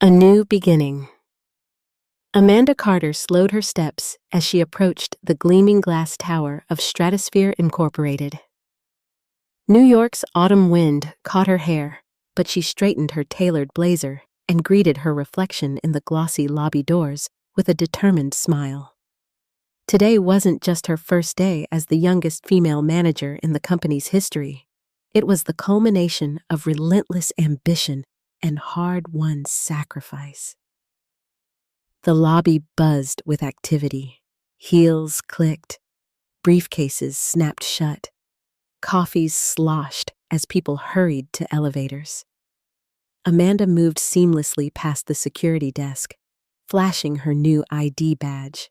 A new beginning. Amanda Carter slowed her steps as she approached the gleaming glass tower of Stratosphere Incorporated. New York's autumn wind caught her hair, but she straightened her tailored blazer and greeted her reflection in the glossy lobby doors with a determined smile. Today wasn't just her first day as the youngest female manager in the company's history. It was the culmination of relentless ambition and hard-won sacrifice. The lobby buzzed with activity. Heels clicked, briefcases snapped shut, coffees sloshed as people hurried to elevators. Amanda moved seamlessly past the security desk, flashing her new ID badge.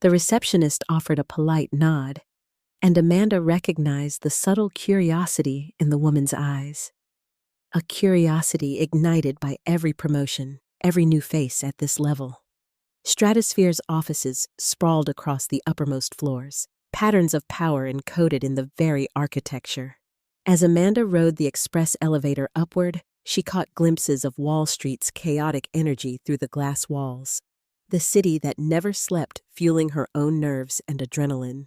The receptionist offered a polite nod, and Amanda recognized the subtle curiosity in the woman's eyes. A curiosity ignited by every promotion, every new face at this level. Stratosphere's offices sprawled across the uppermost floors, patterns of power encoded in the very architecture. As Amanda rode the express elevator upward, she caught glimpses of Wall Street's chaotic energy through the glass walls, the city that never slept fueling her own nerves and adrenaline.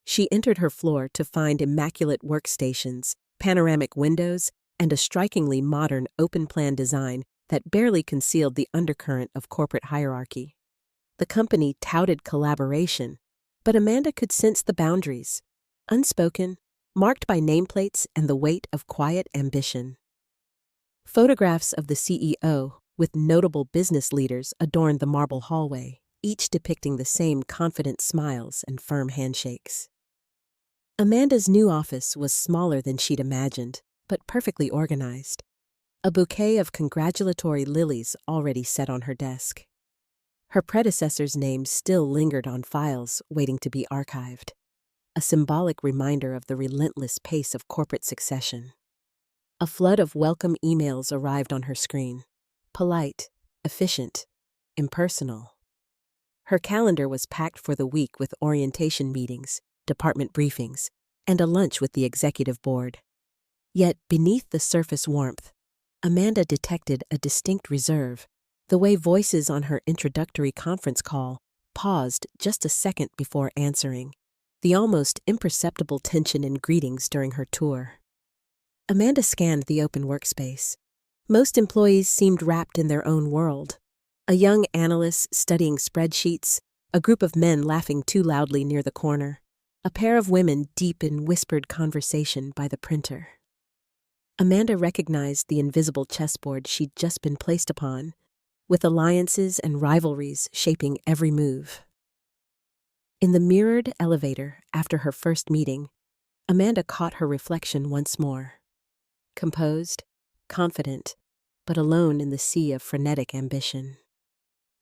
She entered her floor to find immaculate workstations, panoramic windows, and a strikingly modern open-plan design that barely concealed the undercurrent of corporate hierarchy. The company touted collaboration, but Amanda could sense the boundaries, unspoken, marked by nameplates and the weight of quiet ambition. Photographs of the CEO with notable business leaders adorned the marble hallway, each depicting the same confident smiles and firm handshakes. Amanda's new office was smaller than she'd imagined, but perfectly organized. A bouquet of congratulatory lilies already set on her desk. Her predecessor's name still lingered on files waiting to be archived, a symbolic reminder of the relentless pace of corporate succession. A flood of welcome emails arrived on her screen, polite, efficient, impersonal. Her calendar was packed for the week with orientation meetings, department briefings, and a lunch with the executive board. Yet beneath the surface warmth, Amanda detected a distinct reserve, the way voices on her introductory conference call paused just a second before answering, the almost imperceptible tension in greetings during her tour. Amanda scanned the open workspace. Most employees seemed wrapped in their own world. A young analyst studying spreadsheets, a group of men laughing too loudly near the corner, a pair of women deep in whispered conversation by the printer. Amanda recognized the invisible chessboard she'd just been placed upon, with alliances and rivalries shaping every move. In the mirrored elevator after her first meeting, Amanda caught her reflection once more. Composed, confident, but alone in the sea of frenetic ambition.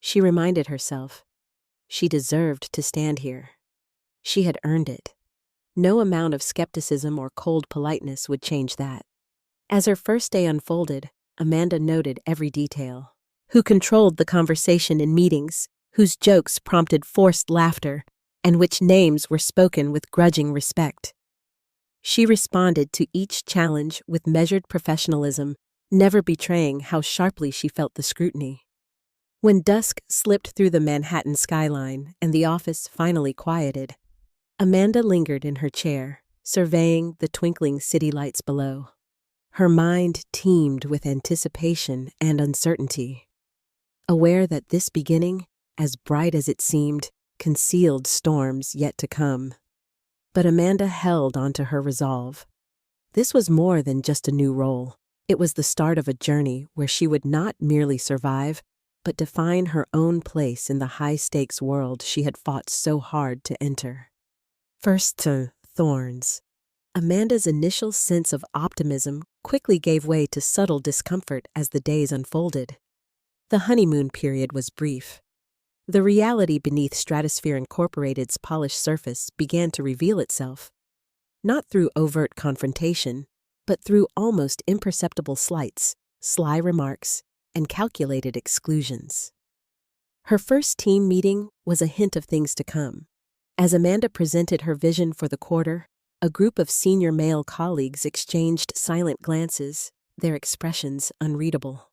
She reminded herself, she deserved to stand here. She had earned it. No amount of skepticism or cold politeness would change that. As her first day unfolded, Amanda noted every detail. Who controlled the conversation in meetings, whose jokes prompted forced laughter, and which names were spoken with grudging respect. She responded to each challenge with measured professionalism, never betraying how sharply she felt the scrutiny. When dusk slipped through the Manhattan skyline and the office finally quieted, Amanda lingered in her chair, surveying the twinkling city lights below. Her mind teemed with anticipation and uncertainty, aware that this beginning, as bright as it seemed, concealed storms yet to come. But Amanda held onto her resolve. This was more than just a new role. It was the start of a journey where she would not merely survive, but define her own place in the high-stakes world she had fought so hard to enter. First to thorns. Amanda's initial sense of optimism quickly gave way to subtle discomfort as the days unfolded. The honeymoon period was brief. The reality beneath Stratosphere Incorporated's polished surface began to reveal itself, not through overt confrontation, but through almost imperceptible slights, sly remarks, and calculated exclusions. Her first team meeting was a hint of things to come. As Amanda presented her vision for the quarter, a group of senior male colleagues exchanged silent glances, their expressions unreadable.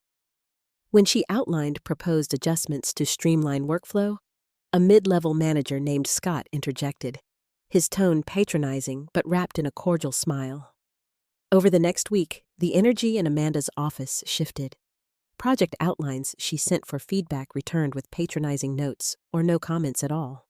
When she outlined proposed adjustments to streamline workflow, a mid-level manager named Scott interjected, his tone patronizing but wrapped in a cordial smile. Over the next week, the energy in Amanda's office shifted. Project outlines she sent for feedback returned with patronizing notes or no comments at all.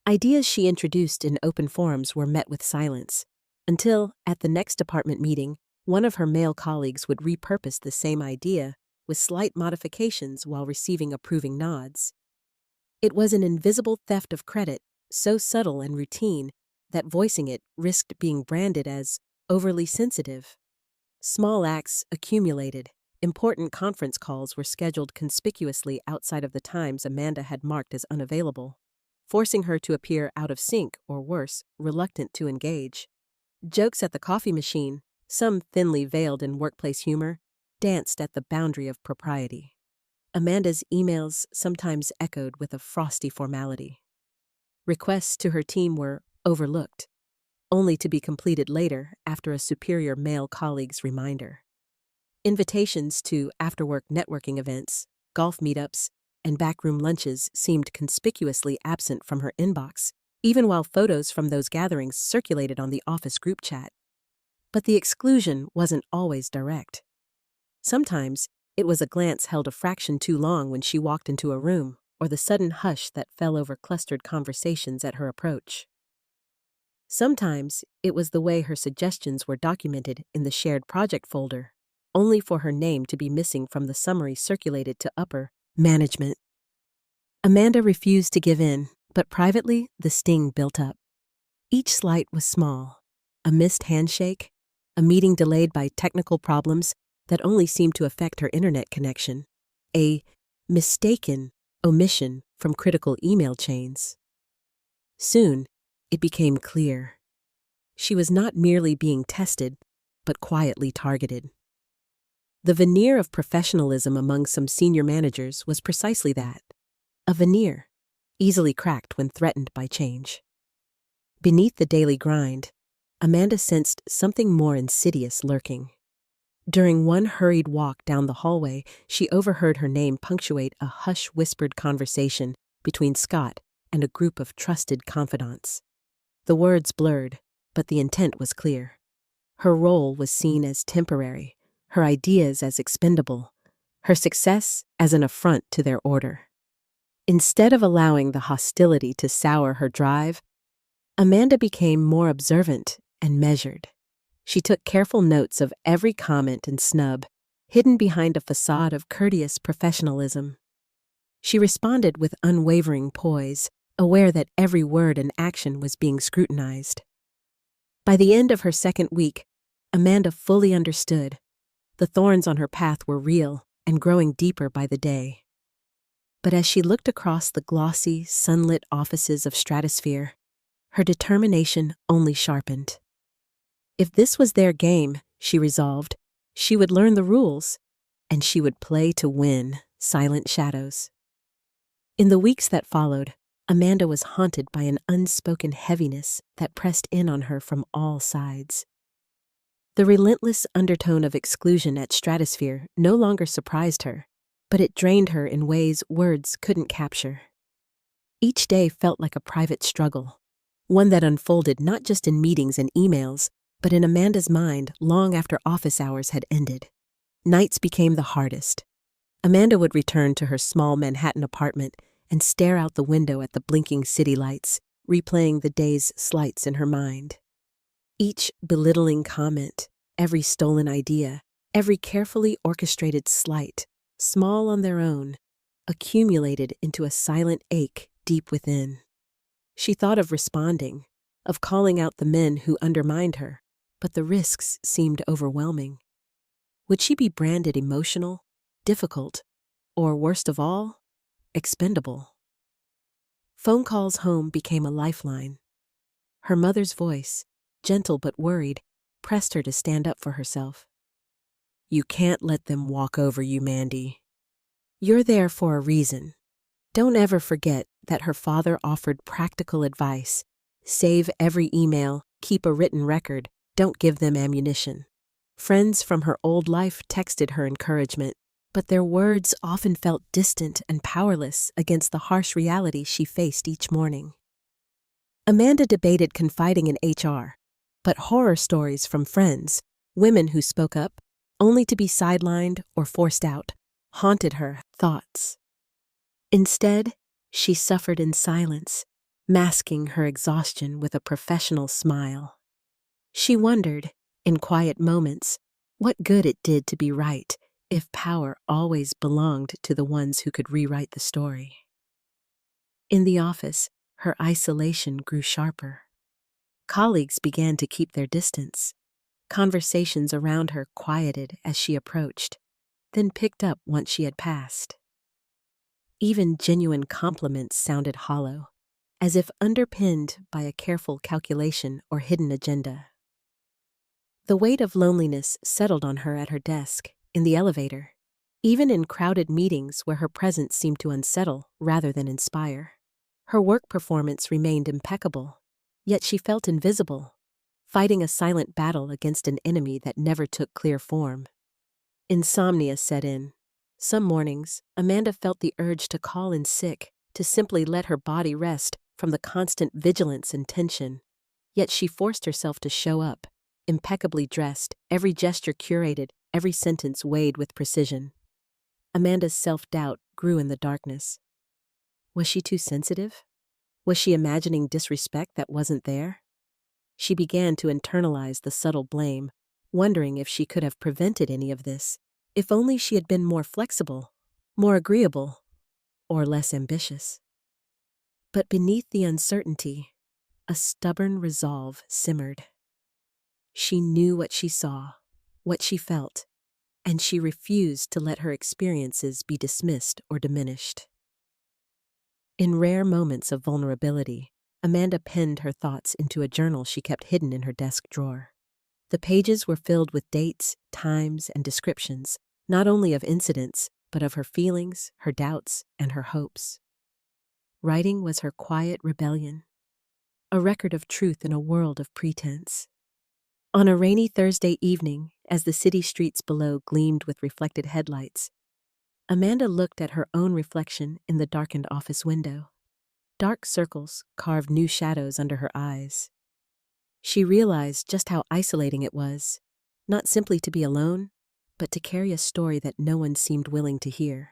Ideas she introduced in open forums were met with silence, until, at the next department meeting, one of her male colleagues would repurpose the same idea with slight modifications while receiving approving nods. It was an invisible theft of credit, so subtle and routine that voicing it risked being branded as overly sensitive. Small acts accumulated. Important conference calls were scheduled conspicuously outside of the times Amanda had marked as unavailable, forcing her to appear out of sync or worse, reluctant to engage. Jokes at the coffee machine, some thinly veiled in workplace humor, danced at the boundary of propriety. Amanda's emails sometimes echoed with a frosty formality. Requests to her team were overlooked, only to be completed later after a superior male colleague's reminder. Invitations to after-work networking events, golf meetups, and backroom lunches seemed conspicuously absent from her inbox, even while photos from those gatherings circulated on the office group chat. But the exclusion wasn't always direct. Sometimes, it was a glance held a fraction too long when she walked into a room, or the sudden hush that fell over clustered conversations at her approach. Sometimes, it was the way her suggestions were documented in the shared project folder, only for her name to be missing from the summary circulated to upper management. Amanda refused to give in, but privately, the sting built up. Each slight was small: a missed handshake, a meeting delayed by technical problems that only seemed to affect her internet connection, a mistaken omission from critical email chains. Soon, it became clear. She was not merely being tested, but quietly targeted. The veneer of professionalism among some senior managers was precisely that, a veneer, easily cracked when threatened by change. Beneath the daily grind, Amanda sensed something more insidious lurking. During one hurried walk down the hallway, she overheard her name punctuate a hush-whispered conversation between Scott and a group of trusted confidants. The words blurred, but the intent was clear. Her role was seen as temporary, her ideas as expendable, her success as an affront to their order. Instead of allowing the hostility to sour her drive, Amanda became more observant and measured. She took careful notes of every comment and snub, hidden behind a facade of courteous professionalism. She responded with unwavering poise, aware that every word and action was being scrutinized. By the end of her second week, Amanda fully understood. The thorns on her path were real and growing deeper by the day. But as she looked across the glossy, sunlit offices of Stratosphere, her determination only sharpened. If this was their game, she resolved, she would learn the rules, and she would play to win silent shadows. In the weeks that followed, Amanda was haunted by an unspoken heaviness that pressed in on her from all sides. The relentless undertone of exclusion at Stratosphere no longer surprised her, but it drained her in ways words couldn't capture. Each day felt like a private struggle, one that unfolded not just in meetings and emails, but in Amanda's mind long after office hours had ended. Nights became the hardest. Amanda would return to her small Manhattan apartment and stare out the window at the blinking city lights, replaying the day's slights in her mind. Each belittling comment, every stolen idea, every carefully orchestrated slight, small on their own, accumulated into a silent ache deep within. She thought of responding, of calling out the men who undermined her, but the risks seemed overwhelming. Would she be branded emotional, difficult, or worst of all, expendable? Phone calls home became a lifeline. Her mother's voice, gentle but worried, pressed her to stand up for herself. "You can't let them walk over you, Mandy. You're there for a reason." Don't ever forget that her father offered practical advice. Save every email, keep a written record, don't give them ammunition. Friends from her old life texted her encouragement. but their words often felt distant and powerless against the harsh reality she faced each morning. Amanda debated confiding in HR, but horror stories from friends, women who spoke up, only to be sidelined or forced out, haunted her thoughts. Instead, she suffered in silence, masking her exhaustion with a professional smile. She wondered, in quiet moments, what good it did to be right if power always belonged to the ones who could rewrite the story. In the office, her isolation grew sharper. Colleagues began to keep their distance. Conversations around her quieted as she approached, then picked up once she had passed. Even genuine compliments sounded hollow, as if underpinned by a careful calculation or hidden agenda. The weight of loneliness settled on her at her desk, in the elevator, even in crowded meetings where her presence seemed to unsettle rather than inspire. Her work performance remained impeccable, yet she felt invisible, fighting a silent battle against an enemy that never took clear form. Insomnia set in. Some mornings, Amanda felt the urge to call in sick, to simply let her body rest from the constant vigilance and tension. Yet she forced herself to show up, impeccably dressed, every gesture curated, every sentence weighed with precision. Amanda's self-doubt grew in the darkness. Was she too sensitive? Was she imagining disrespect that wasn't there? She began to internalize the subtle blame, wondering if she could have prevented any of this, if only she had been more flexible, more agreeable, or less ambitious. But beneath the uncertainty, a stubborn resolve simmered. She knew what she saw, what she felt, and she refused to let her experiences be dismissed or diminished. In rare moments of vulnerability, Amanda penned her thoughts into a journal she kept hidden in her desk drawer. The pages were filled with dates, times, and descriptions, not only of incidents, but of her feelings, her doubts, and her hopes. Writing was her quiet rebellion, a record of truth in a world of pretense. On a rainy Thursday evening, as the city streets below gleamed with reflected headlights, Amanda looked at her own reflection in the darkened office window. Dark circles carved new shadows under her eyes. She realized just how isolating it was, not simply to be alone, but to carry a story that no one seemed willing to hear.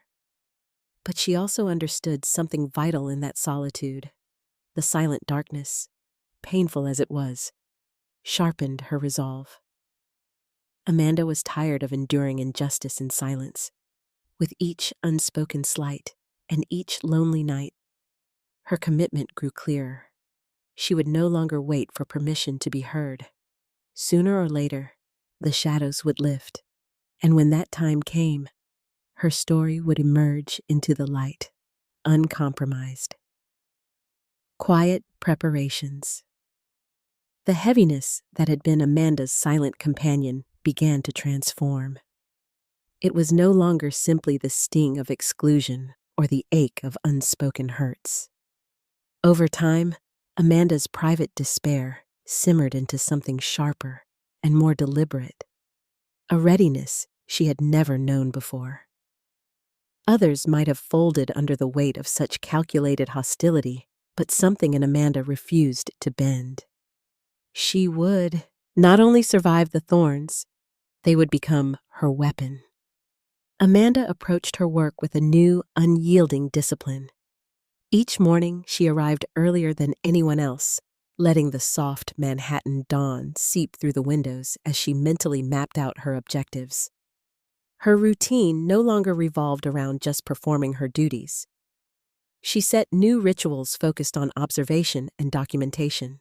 But she also understood something vital in that solitude. The silent darkness, painful as it was, sharpened her resolve. Amanda was tired of enduring injustice in silence. With each unspoken slight and each lonely night, her commitment grew clearer. She would no longer wait for permission to be heard. Sooner or later, the shadows would lift, and when that time came, her story would emerge into the light, uncompromised. Quiet preparations. The heaviness that had been Amanda's silent companion began to transform. It was no longer simply the sting of exclusion or the ache of unspoken hurts. Over time, Amanda's private despair simmered into something sharper and more deliberate, a readiness she had never known before. Others might have folded under the weight of such calculated hostility, but something in Amanda refused to bend. She would not only survive the thorns, they would become her weapon. Amanda approached her work with a new, unyielding discipline. Each morning, she arrived earlier than anyone else, letting the soft Manhattan dawn seep through the windows as she mentally mapped out her objectives. Her routine no longer revolved around just performing her duties. She set new rituals focused on observation and documentation.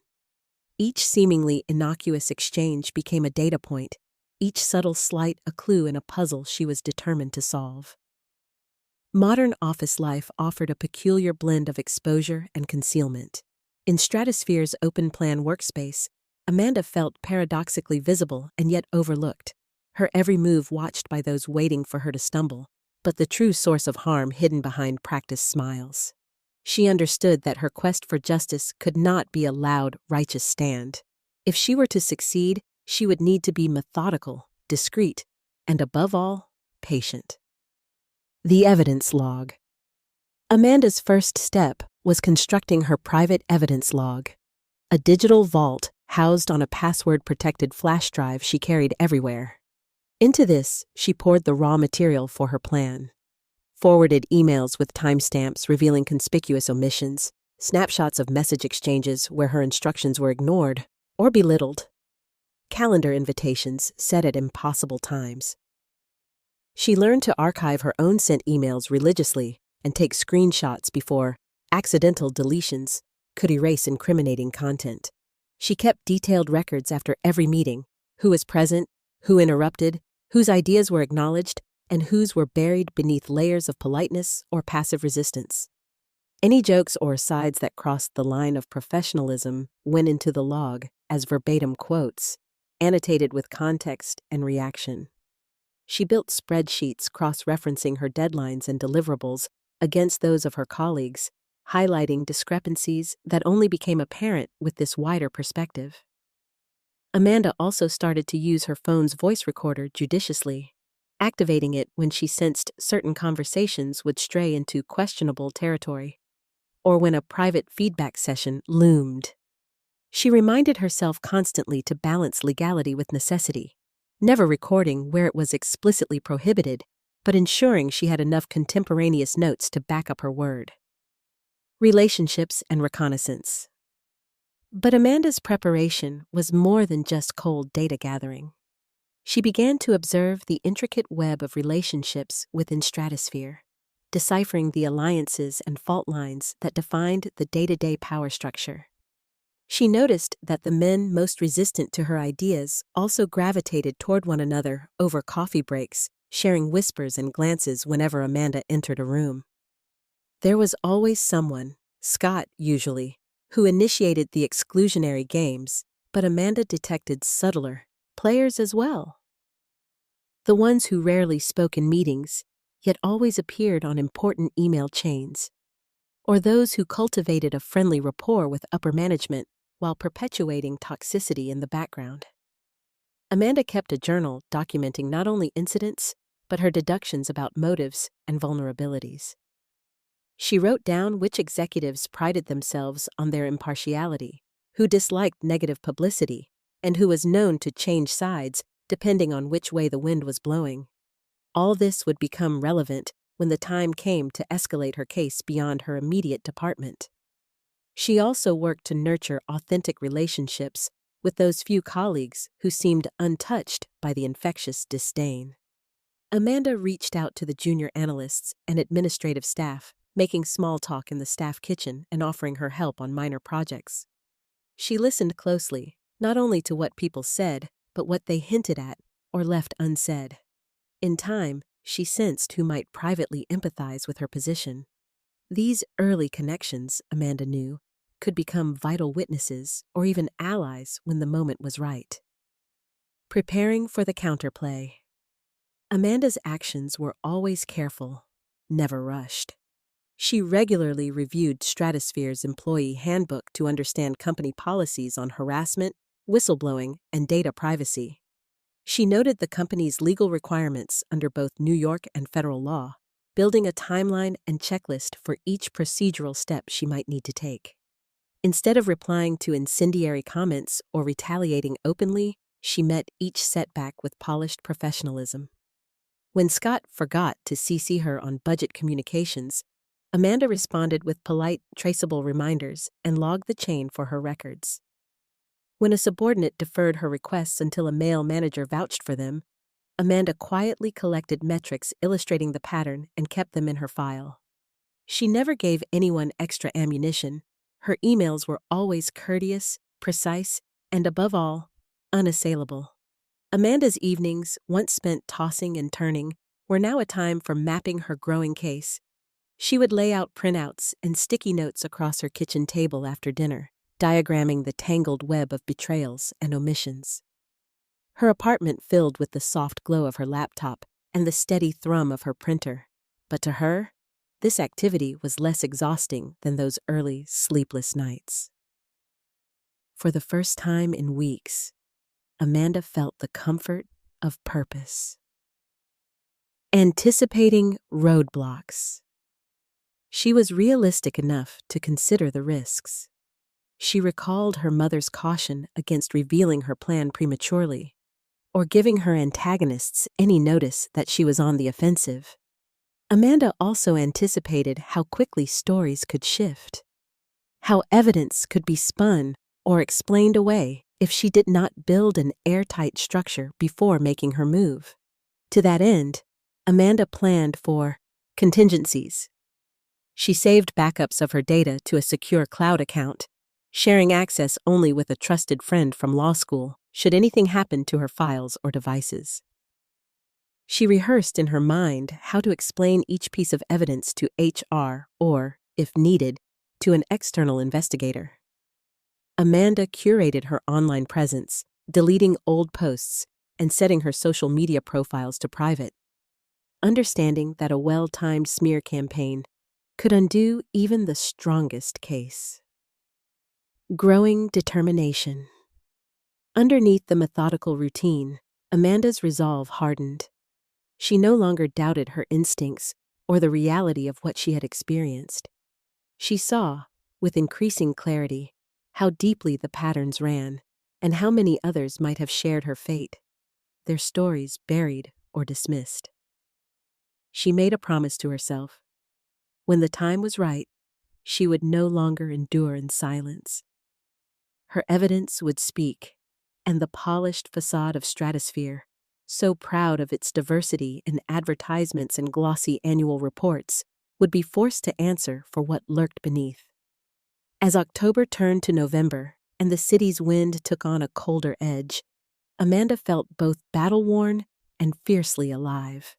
Each seemingly innocuous exchange became a data point, each subtle slight a clue in a puzzle she was determined to solve. Modern office life offered a peculiar blend of exposure and concealment. In Stratosphere's open-plan workspace, Amanda felt paradoxically visible and yet overlooked, her every move watched by those waiting for her to stumble, but the true source of harm hidden behind practiced smiles. She understood that her quest for justice could not be a loud, righteous stand. If she were to succeed, she would need to be methodical, discreet, and above all, patient. The evidence log. Amanda's first step was constructing her private evidence log, a digital vault housed on a password-protected flash drive she carried everywhere. Into this, she poured the raw material for her plan. Forwarded emails with timestamps revealing conspicuous omissions, snapshots of message exchanges where her instructions were ignored or belittled, calendar invitations set at impossible times. She learned to archive her own sent emails religiously and take screenshots before accidental deletions could erase incriminating content. She kept detailed records after every meeting: who was present, who interrupted, whose ideas were acknowledged, and whose were buried beneath layers of politeness or passive resistance. Any jokes or asides that crossed the line of professionalism went into the log as verbatim quotes, annotated with context and reaction. She built spreadsheets cross-referencing her deadlines and deliverables against those of her colleagues, highlighting discrepancies that only became apparent with this wider perspective. Amanda also started to use her phone's voice recorder judiciously, activating it when she sensed certain conversations would stray into questionable territory, or when a private feedback session loomed. She reminded herself constantly to balance legality with necessity, never recording where it was explicitly prohibited, but ensuring she had enough contemporaneous notes to back up her word. Relationships and reconnaissance. But Amanda's preparation was more than just cold data gathering. She began to observe the intricate web of relationships within Stratosphere, deciphering the alliances and fault lines that defined the day-to-day power structure. She noticed that the men most resistant to her ideas also gravitated toward one another over coffee breaks, sharing whispers and glances whenever Amanda entered a room. There was always someone, Scott usually, who initiated the exclusionary games, but Amanda detected subtler players as well. The ones who rarely spoke in meetings, yet always appeared on important email chains, or those who cultivated a friendly rapport with upper management while perpetuating toxicity in the background. Amanda kept a journal documenting not only incidents, but her deductions about motives and vulnerabilities. She wrote down which executives prided themselves on their impartiality, who disliked negative publicity, and who was known to change sides depending on which way the wind was blowing. All this would become relevant when the time came to escalate her case beyond her immediate department. She also worked to nurture authentic relationships with those few colleagues who seemed untouched by the infectious disdain. Amanda reached out to the junior analysts and administrative staff, making small talk in the staff kitchen and offering her help on minor projects. She listened closely, not only to what people said, but what they hinted at or left unsaid. In time, she sensed who might privately empathize with her position. These early connections, Amanda knew, could become vital witnesses or even allies when the moment was right. Preparing for the counterplay. Amanda's actions were always careful, never rushed. She regularly reviewed Stratosphere's employee handbook to understand company policies on harassment, whistleblowing, and data privacy. She noted the company's legal requirements under both New York and federal law, building a timeline and checklist for each procedural step she might need to take. Instead of replying to incendiary comments or retaliating openly, she met each setback with polished professionalism. When Scott forgot to CC her on budget communications, Amanda responded with polite, traceable reminders and logged the chain for her records. When a subordinate deferred her requests until a male manager vouched for them, Amanda quietly collected metrics illustrating the pattern and kept them in her file. She never gave anyone extra ammunition. Her emails were always courteous, precise, and above all, unassailable. Amanda's evenings, once spent tossing and turning, were now a time for mapping her growing case. She would lay out printouts and sticky notes across her kitchen table after dinner, diagramming the tangled web of betrayals and omissions. Her apartment filled with the soft glow of her laptop and the steady thrum of her printer, but to her, this activity was less exhausting than those early, sleepless nights. For the first time in weeks, Amanda felt the comfort of purpose. Anticipating roadblocks. She was realistic enough to consider the risks. She recalled her mother's caution against revealing her plan prematurely, or giving her antagonists any notice that she was on the offensive. Amanda also anticipated how quickly stories could shift, how evidence could be spun or explained away if she did not build an airtight structure before making her move. To that end, Amanda planned for contingencies. She saved backups of her data to a secure cloud account, sharing access only with a trusted friend from law school should anything happen to her files or devices. She rehearsed in her mind how to explain each piece of evidence to HR or, if needed, to an external investigator. Amanda curated her online presence, deleting old posts and setting her social media profiles to private, understanding that a well-timed smear campaign could undo even the strongest case. Growing determination. Underneath the methodical routine, Amanda's resolve hardened. She no longer doubted her instincts or the reality of what she had experienced. She saw, with increasing clarity, how deeply the patterns ran and how many others might have shared her fate, their stories buried or dismissed. She made a promise to herself. When the time was right, she would no longer endure in silence. Her evidence would speak, and the polished facade of Stratosphere, so proud of its diversity in advertisements and glossy annual reports, would be forced to answer for what lurked beneath. As October turned to November and the city's wind took on a colder edge, Amanda felt both battle-worn and fiercely alive.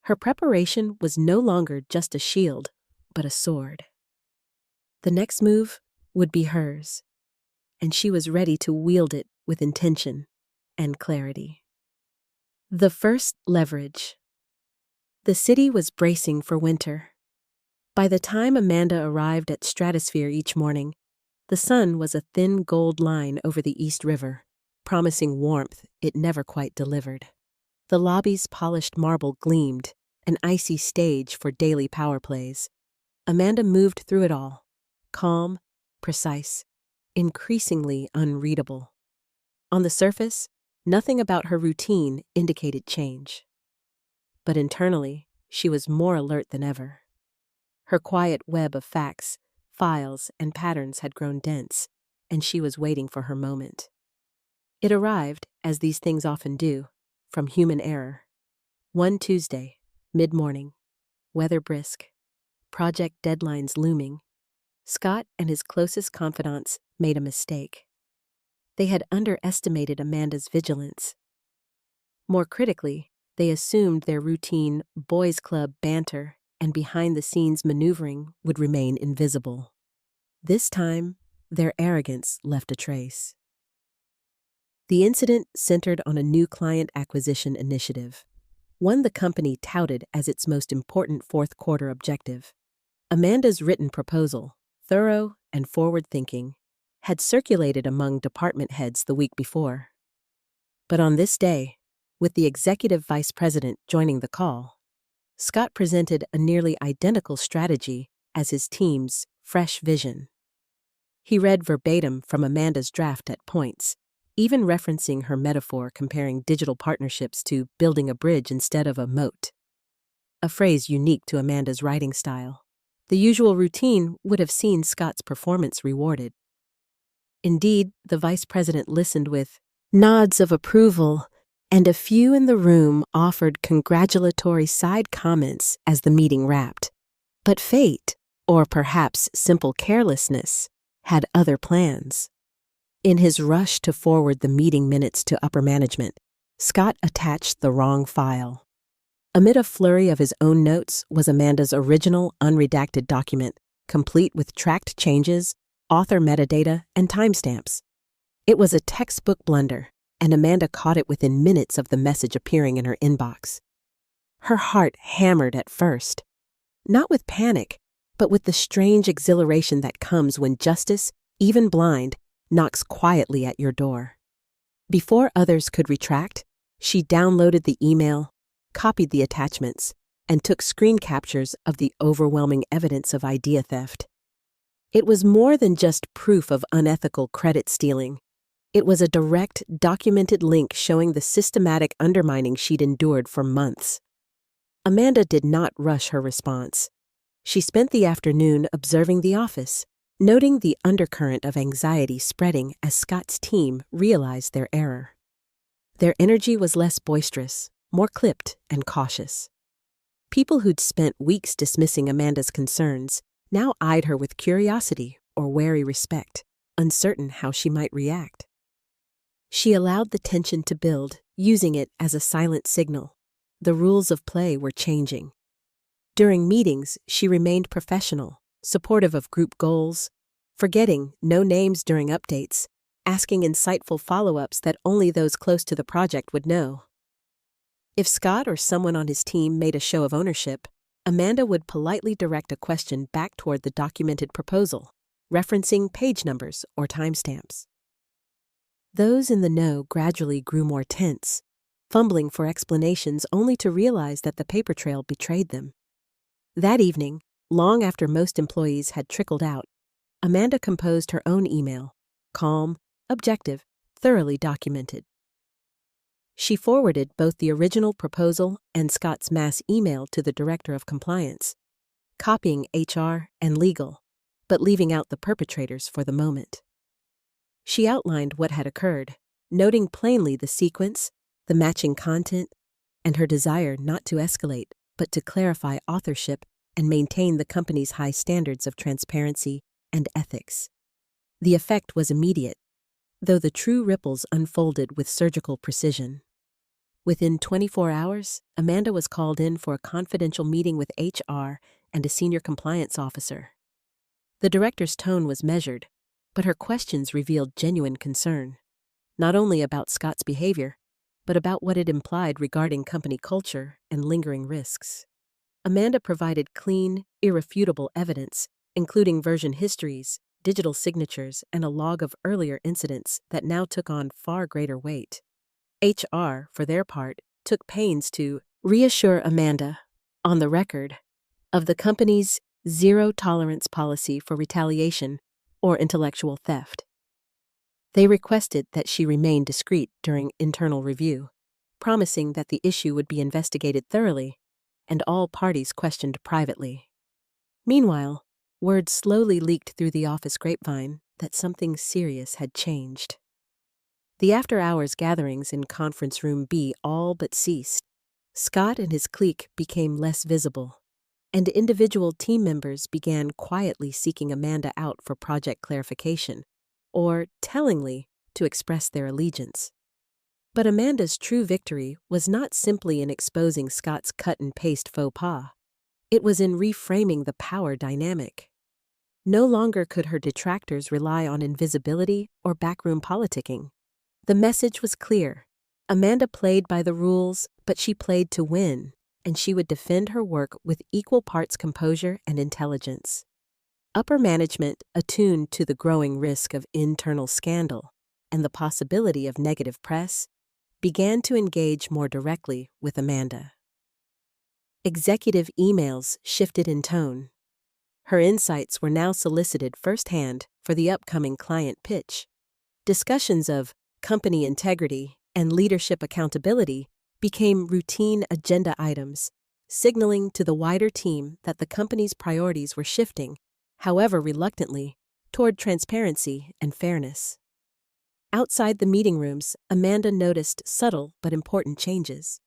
Her preparation was no longer just a shield, but a sword. The next move would be hers, and she was ready to wield it with intention and clarity. The first leverage. The city was bracing for winter. By the time Amanda arrived at Stratosphere each morning, the sun was a thin gold line over the East River, promising warmth it never quite delivered. The lobby's polished marble gleamed, an icy stage for daily power plays. Amanda moved through it all, calm, precise, increasingly unreadable. On the surface, nothing about her routine indicated change. But internally, she was more alert than ever. Her quiet web of facts, files, and patterns had grown dense, and she was waiting for her moment. It arrived, as these things often do, from human error. One Tuesday, mid-morning, weather brisk, project deadlines looming, Scott and his closest confidants made a mistake. They had underestimated Amanda's vigilance. More critically, they assumed their routine boys' club banter and behind-the-scenes maneuvering would remain invisible. This time, their arrogance left a trace. The incident centered on a new client acquisition initiative, one the company touted as its most important fourth-quarter objective. Amanda's written proposal, thorough and forward-thinking, had circulated among department heads the week before. But on this day, with the executive vice president joining the call, Scott presented a nearly identical strategy as his team's fresh vision. He read verbatim from Amanda's draft at points, even referencing her metaphor comparing digital partnerships to building a bridge instead of a moat, a phrase unique to Amanda's writing style. The usual routine would have seen Scott's performance rewarded. Indeed, the vice president listened with nods of approval, and a few in the room offered congratulatory side comments as the meeting wrapped. But fate, or perhaps simple carelessness, had other plans. In his rush to forward the meeting minutes to upper management, Scott attached the wrong file. Amid a flurry of his own notes was Amanda's original unredacted document, complete with tracked changes, author metadata, and timestamps. It was a textbook blunder, and Amanda caught it within minutes of the message appearing in her inbox. Her heart hammered at first, not with panic, but with the strange exhilaration that comes when justice, even blind, knocks quietly at your door. Before others could retract, she downloaded the email, copied the attachments, and took screen captures of the overwhelming evidence of idea theft. It was more than just proof of unethical credit stealing. It was a direct, documented link showing the systematic undermining she'd endured for months. Amanda did not rush her response. She spent the afternoon observing the office, noting the undercurrent of anxiety spreading as Scott's team realized their error. Their energy was less boisterous, more clipped and cautious. People who'd spent weeks dismissing Amanda's concerns now eyed her with curiosity or wary respect, uncertain how she might react. She allowed the tension to build, using it as a silent signal. The rules of play were changing. During meetings, she remained professional, supportive of group goals, forgetting no names during updates, asking insightful follow-ups that only those close to the project would know. If Scott or someone on his team made a show of ownership, Amanda would politely direct a question back toward the documented proposal, referencing page numbers or timestamps. Those in the know gradually grew more tense, fumbling for explanations only to realize that the paper trail betrayed them. That evening, long after most employees had trickled out, Amanda composed her own email, calm, objective, thoroughly documented. She forwarded both the original proposal and Scott's mass email to the Director of Compliance, copying HR and legal, but leaving out the perpetrators for the moment. She outlined what had occurred, noting plainly the sequence, the matching content, and her desire not to escalate, but to clarify authorship and maintain the company's high standards of transparency and ethics. The effect was immediate, though the true ripples unfolded with surgical precision. Within 24 hours, Amanda was called in for a confidential meeting with HR and a senior compliance officer. The director's tone was measured, but her questions revealed genuine concern, not only about Scott's behavior, but about what it implied regarding company culture and lingering risks. Amanda provided clean, irrefutable evidence, including version histories, digital signatures, and a log of earlier incidents that now took on far greater weight. HR, for their part, took pains to reassure Amanda, on the record, of the company's zero-tolerance policy for retaliation or intellectual theft. They requested that she remain discreet during internal review, promising that the issue would be investigated thoroughly and all parties questioned privately. Meanwhile, word slowly leaked through the office grapevine that something serious had changed. The after-hours gatherings in Conference Room B all but ceased. Scott and his clique became less visible, and individual team members began quietly seeking Amanda out for project clarification, or, tellingly, to express their allegiance. But Amanda's true victory was not simply in exposing Scott's cut-and-paste faux pas. It was in reframing the power dynamic. No longer could her detractors rely on invisibility or backroom politicking. The message was clear. Amanda played by the rules, but she played to win, and she would defend her work with equal parts composure and intelligence. Upper management, attuned to the growing risk of internal scandal and the possibility of negative press, began to engage more directly with Amanda. Executive emails shifted in tone. Her insights were now solicited firsthand for the upcoming client pitch. Discussions of company integrity and leadership accountability became routine agenda items, signaling to the wider team that the company's priorities were shifting, however reluctantly, toward transparency and fairness. Outside the meeting rooms, Amanda noticed subtle but important changes.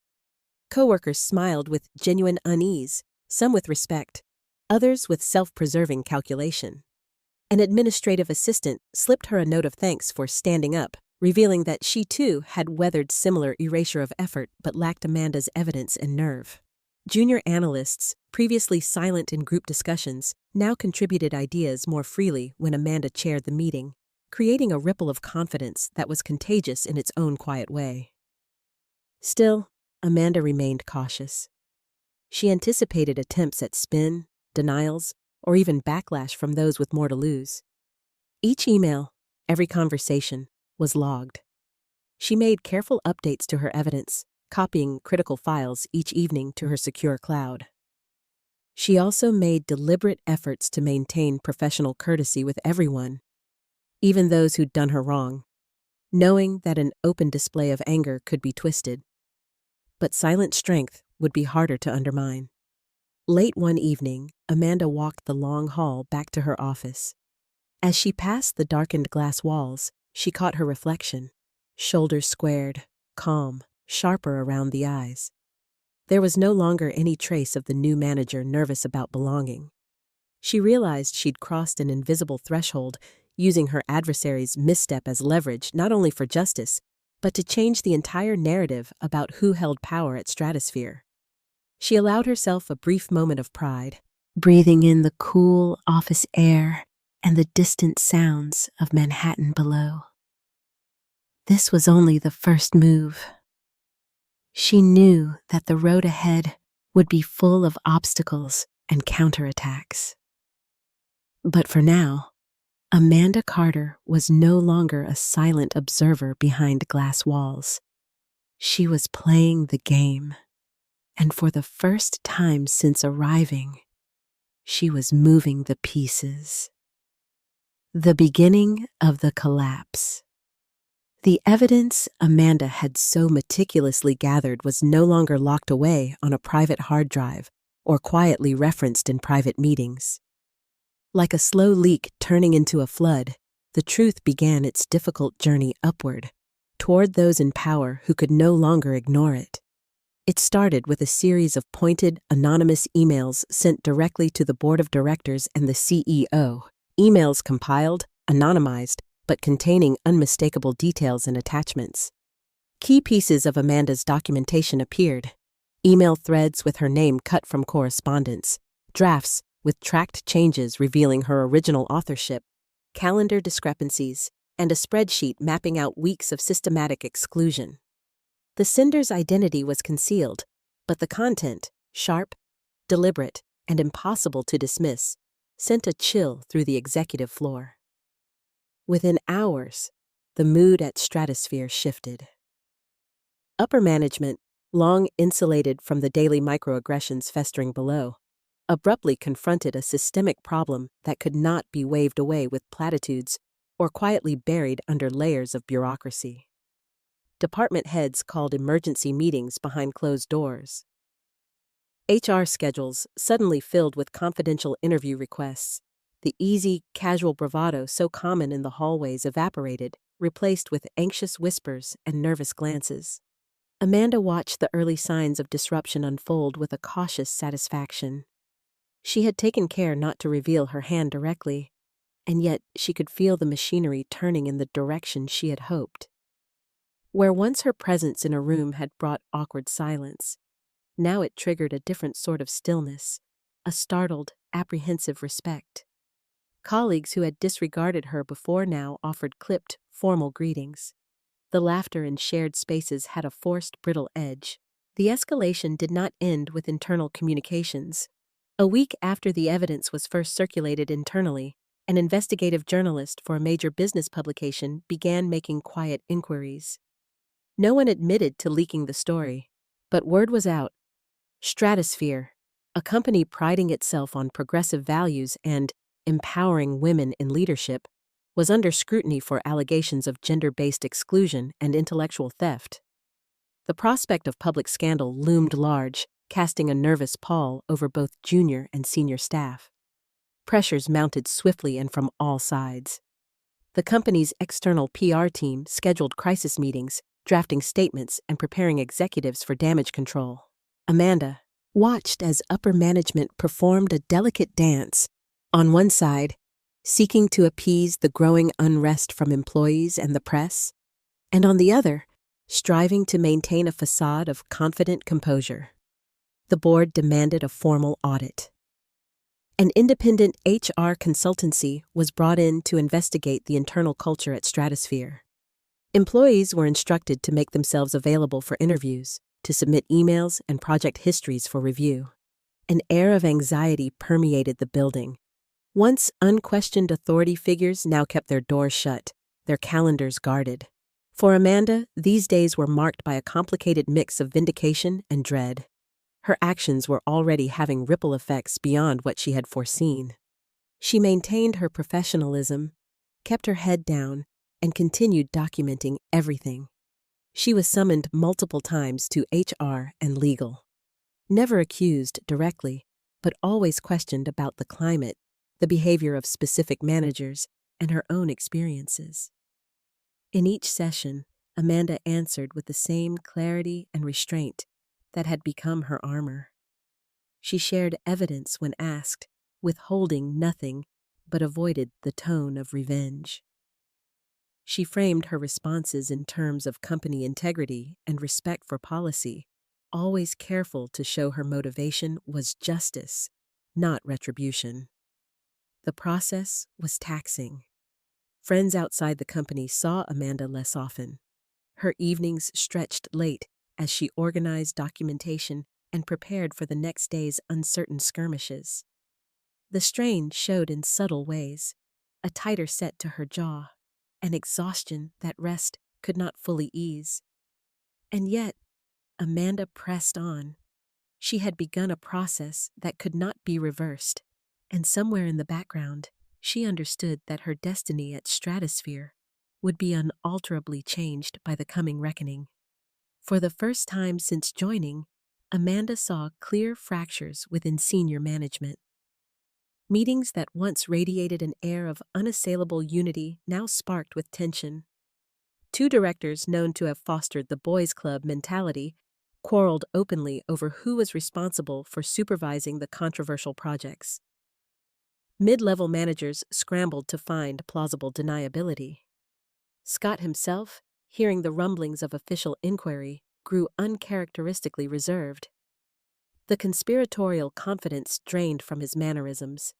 Coworkers smiled with genuine unease, some with respect, others with self-preserving calculation. An administrative assistant slipped her a note of thanks for standing up, revealing that she too had weathered similar erasure of effort but lacked Amanda's evidence and nerve. Junior analysts, previously silent in group discussions, now contributed ideas more freely when Amanda chaired the meeting, creating a ripple of confidence that was contagious in its own quiet way. Still, Amanda remained cautious. She anticipated attempts at spin, denials, or even backlash from those with more to lose. Each email, every conversation, was logged. She made careful updates to her evidence, copying critical files each evening to her secure cloud. She also made deliberate efforts to maintain professional courtesy with everyone, even those who'd done her wrong, knowing that an open display of anger could be twisted. But silent strength would be harder to undermine. Late one evening, Amanda walked the long hall back to her office. As she passed the darkened glass walls, she caught her reflection, shoulders squared, calm, sharper around the eyes. There was no longer any trace of the new manager nervous about belonging. She realized she'd crossed an invisible threshold, using her adversary's misstep as leverage not only for justice, but to change the entire narrative about who held power at Stratosphere. She allowed herself a brief moment of pride, breathing in the cool office air and the distant sounds of Manhattan below. This was only the first move. She knew that the road ahead would be full of obstacles and counterattacks. But for now, Amanda Carter was no longer a silent observer behind glass walls. She was playing the game, and for the first time since arriving, she was moving the pieces. The beginning of the collapse. The evidence Amanda had so meticulously gathered was no longer locked away on a private hard drive or quietly referenced in private meetings. Like a slow leak turning into a flood, the truth began its difficult journey upward, toward those in power who could no longer ignore it. It started with a series of pointed, anonymous emails sent directly to the board of directors and the CEO, emails compiled, anonymized, but containing unmistakable details and attachments. Key pieces of Amanda's documentation appeared: email threads with her name cut from correspondence, drafts with tracked changes revealing her original authorship, calendar discrepancies, and a spreadsheet mapping out weeks of systematic exclusion. The sender's identity was concealed, but the content, sharp, deliberate, and impossible to dismiss, sent a chill through the executive floor. Within hours, the mood at Stratosphere shifted. Upper management, long insulated from the daily microaggressions festering below, abruptly confronted a systemic problem that could not be waved away with platitudes or quietly buried under layers of bureaucracy. Department heads called emergency meetings behind closed doors. HR schedules suddenly filled with confidential interview requests. The easy, casual bravado so common in the hallways evaporated, replaced with anxious whispers and nervous glances. Amanda watched the early signs of disruption unfold with a cautious satisfaction. She had taken care not to reveal her hand directly, and yet she could feel the machinery turning in the direction she had hoped. Where once her presence in a room had brought awkward silence, now it triggered a different sort of stillness, a startled, apprehensive respect. Colleagues who had disregarded her before now offered clipped, formal greetings. The laughter in shared spaces had a forced, brittle edge. The escalation did not end with internal communications. A week after the evidence was first circulated internally, an investigative journalist for a major business publication began making quiet inquiries. No one admitted to leaking the story, but word was out. Stratosphere, a company priding itself on progressive values and empowering women in leadership, was under scrutiny for allegations of gender-based exclusion and intellectual theft. The prospect of public scandal loomed large, casting a nervous pall over both junior and senior staff. Pressures mounted swiftly and from all sides. The company's external PR team scheduled crisis meetings, drafting statements and preparing executives for damage control. Amanda watched as upper management performed a delicate dance. On one side, seeking to appease the growing unrest from employees and the press, and on the other, striving to maintain a facade of confident composure. The board demanded a formal audit. An independent HR consultancy was brought in to investigate the internal culture at Stratosphere. Employees were instructed to make themselves available for interviews, to submit emails and project histories for review. An air of anxiety permeated the building. Once unquestioned authority figures now kept their doors shut, their calendars guarded. For Amanda, these days were marked by a complicated mix of vindication and dread. Her actions were already having ripple effects beyond what she had foreseen. She maintained her professionalism, kept her head down, and continued documenting everything. She was summoned multiple times to HR and legal. Never accused directly, but always questioned about the climate, the behavior of specific managers, and her own experiences. In each session, Amanda answered with the same clarity and restraint that had become her armor. She shared evidence when asked, withholding nothing, but avoided the tone of revenge. She framed her responses in terms of company integrity and respect for policy, always careful to show her motivation was justice, not retribution. The process was taxing. Friends outside the company saw Amanda less often. Her evenings stretched late as she organized documentation and prepared for the next day's uncertain skirmishes. The strain showed in subtle ways, a tighter set to her jaw, an exhaustion that rest could not fully ease. And yet, Amanda pressed on. She had begun a process that could not be reversed, and somewhere in the background, she understood that her destiny at Stratosphere would be unalterably changed by the coming reckoning. For the first time since joining, Amanda saw clear fractures within senior management. Meetings that once radiated an air of unassailable unity now sparked with tension. Two directors known to have fostered the boys' club mentality quarreled openly over who was responsible for supervising the controversial projects. Mid-level managers scrambled to find plausible deniability. Scott himself, hearing the rumblings of official inquiry, grew uncharacteristically reserved. The conspiratorial confidence drained from his mannerisms.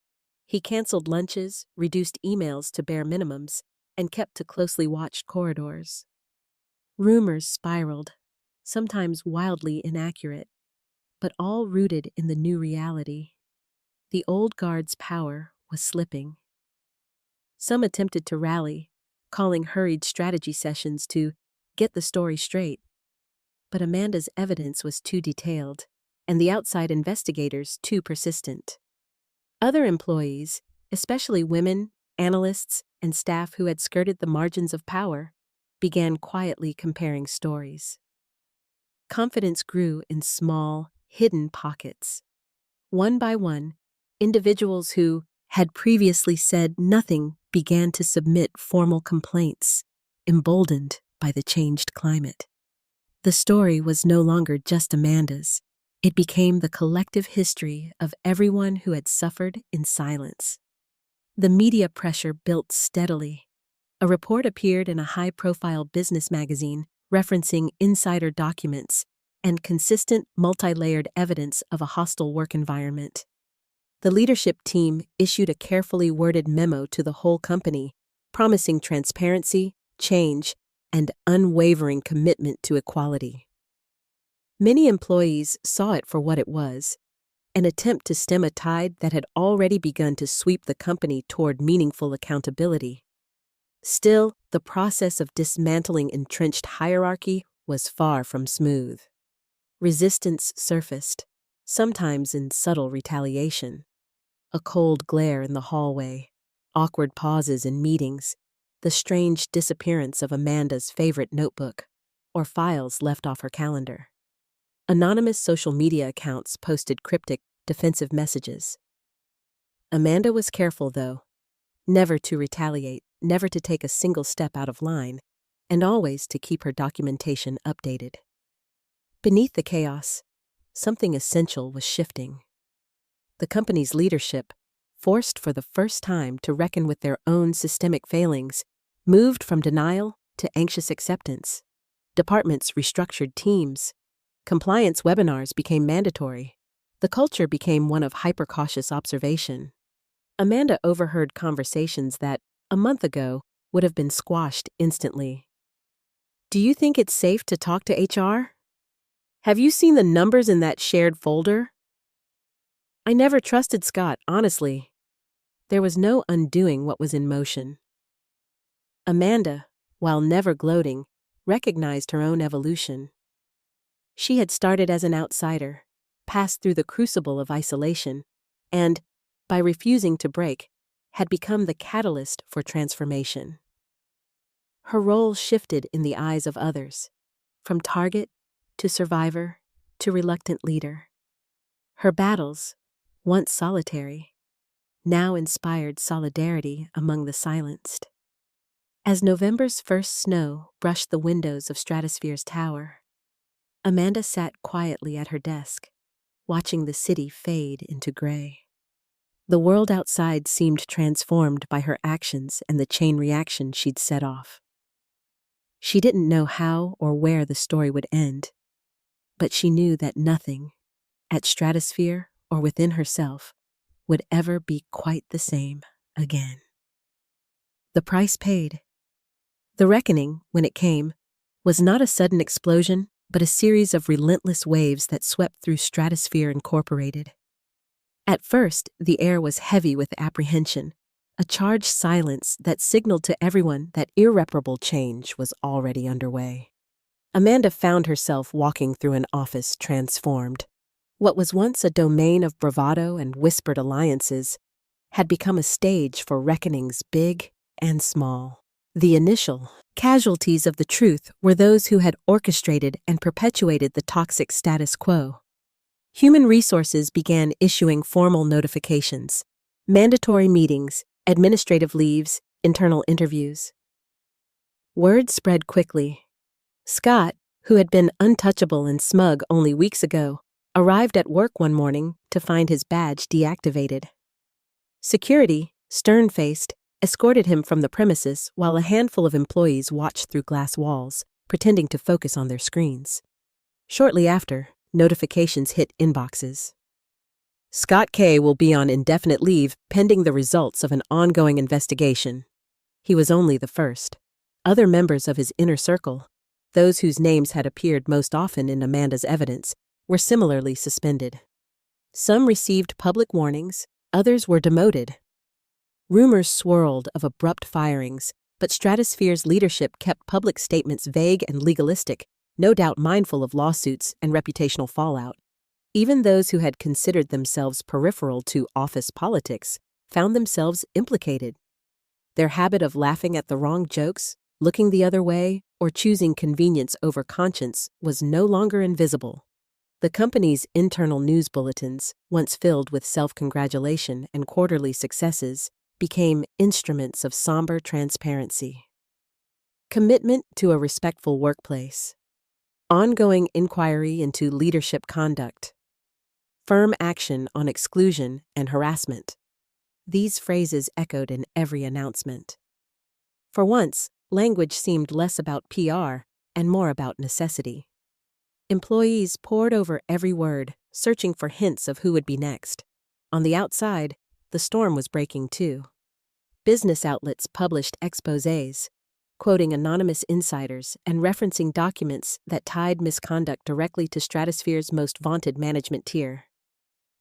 He canceled lunches, reduced emails to bare minimums, and kept to closely watched corridors. Rumors spiraled, sometimes wildly inaccurate, but all rooted in the new reality. The old guard's power was slipping. Some attempted to rally, calling hurried strategy sessions to get the story straight. But Amanda's evidence was too detailed, and the outside investigators too persistent. Other employees, especially women, analysts, and staff who had skirted the margins of power, began quietly comparing stories. Confidence grew in small, hidden pockets. One by one, individuals who had previously said nothing began to submit formal complaints, emboldened by the changed climate. The story was no longer just Amanda's. It became the collective history of everyone who had suffered in silence. The media pressure built steadily. A report appeared in a high-profile business magazine referencing insider documents and consistent multi-layered evidence of a hostile work environment. The leadership team issued a carefully worded memo to the whole company, promising transparency, change, and unwavering commitment to equality. Many employees saw it for what it was, an attempt to stem a tide that had already begun to sweep the company toward meaningful accountability. Still, the process of dismantling entrenched hierarchy was far from smooth. Resistance surfaced, sometimes in subtle retaliation. A cold glare in the hallway, awkward pauses in meetings, the strange disappearance of Amanda's favorite notebook, or files left off her calendar. Anonymous social media accounts posted cryptic, defensive messages. Amanda was careful, though, never to retaliate, never to take a single step out of line, and always to keep her documentation updated. Beneath the chaos, something essential was shifting. The company's leadership, forced for the first time to reckon with their own systemic failings, moved from denial to anxious acceptance. Departments restructured teams. Compliance webinars became mandatory. The culture became one of hyper-cautious observation. Amanda overheard conversations that, a month ago, would have been squashed instantly. "Do you think it's safe to talk to HR? Have you seen the numbers in that shared folder? I never trusted Scott, honestly." There was no undoing what was in motion. Amanda, while never gloating, recognized her own evolution. She had started as an outsider, passed through the crucible of isolation, and, by refusing to break, had become the catalyst for transformation. Her role shifted in the eyes of others, from target to survivor to reluctant leader. Her battles, once solitary, now inspired solidarity among the silenced. As November's first snow brushed the windows of Stratosphere's tower, Amanda sat quietly at her desk, watching the city fade into gray. The world outside seemed transformed by her actions and the chain reaction she'd set off. She didn't know how or where the story would end, but she knew that nothing, at Stratosphere or within herself, would ever be quite the same again. The price paid. The reckoning, when it came, was not a sudden explosion, but a series of relentless waves that swept through Stratosphere Incorporated. At first, the air was heavy with apprehension, a charged silence that signaled to everyone that irreparable change was already underway. Amanda found herself walking through an office transformed. What was once a domain of bravado and whispered alliances had become a stage for reckonings big and small. The initial casualties of the truth were those who had orchestrated and perpetuated the toxic status quo. Human Resources began issuing formal notifications, mandatory meetings, administrative leaves, internal interviews. Word spread quickly. Scott, who had been untouchable and smug only weeks ago, arrived at work one morning to find his badge deactivated. Security, stern-faced, escorted him from the premises while a handful of employees watched through glass walls, pretending to focus on their screens. Shortly after, notifications hit inboxes. Scott K. will be on indefinite leave pending the results of an ongoing investigation. He was only the first. Other members of his inner circle, those whose names had appeared most often in Amanda's evidence, were similarly suspended. Some received public warnings, others were demoted. Rumors swirled of abrupt firings, but Stratosphere's leadership kept public statements vague and legalistic, no doubt mindful of lawsuits and reputational fallout. Even those who had considered themselves peripheral to office politics found themselves implicated. Their habit of laughing at the wrong jokes, looking the other way, or choosing convenience over conscience was no longer invisible. The company's internal news bulletins, once filled with self-congratulation and quarterly successes, became instruments of somber transparency. Commitment to a respectful workplace. Ongoing inquiry into leadership conduct. Firm action on exclusion and harassment. These phrases echoed in every announcement. For once, language seemed less about PR and more about necessity. Employees pored over every word, searching for hints of who would be next. On the outside, the storm was breaking too. Business outlets published exposés, quoting anonymous insiders and referencing documents that tied misconduct directly to Stratosphere's most vaunted management tier.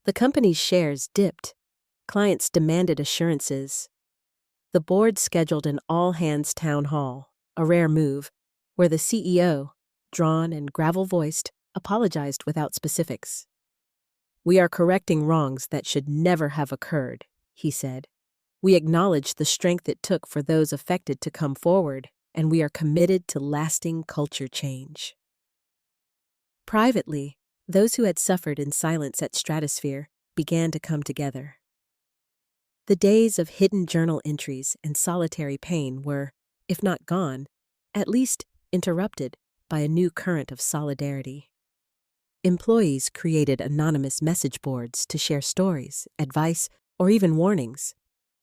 The company's shares dipped. Clients demanded assurances. The board scheduled an all-hands town hall, a rare move, where the CEO, drawn and gravel-voiced, apologized without specifics. "We are correcting wrongs that should never have occurred," he said. "We acknowledge the strength it took for those affected to come forward, and we are committed to lasting culture change." Privately, those who had suffered in silence at Stratosphere began to come together. The days of hidden journal entries and solitary pain were, if not gone, at least interrupted by a new current of solidarity. Employees created anonymous message boards to share stories, advice, or even warnings.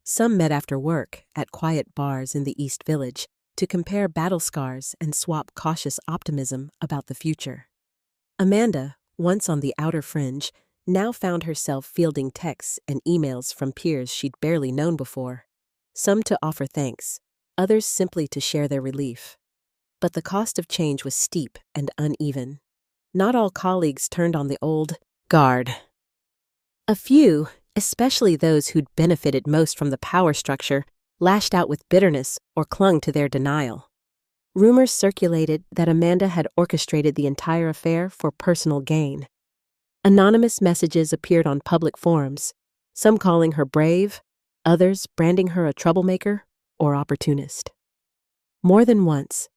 Some met after work at quiet bars in the East Village to compare battle scars and swap cautious optimism about the future. Amanda, once on the outer fringe, now found herself fielding texts and emails from peers she'd barely known before, some to offer thanks, others simply to share their relief. But the cost of change was steep and uneven. Not all colleagues turned on the old guard. A few, especially those who'd benefited most from the power structure, lashed out with bitterness or clung to their denial. Rumors circulated that Amanda had orchestrated the entire affair for personal gain. Anonymous messages appeared on public forums, some calling her brave, others branding her a troublemaker or opportunist. More than once,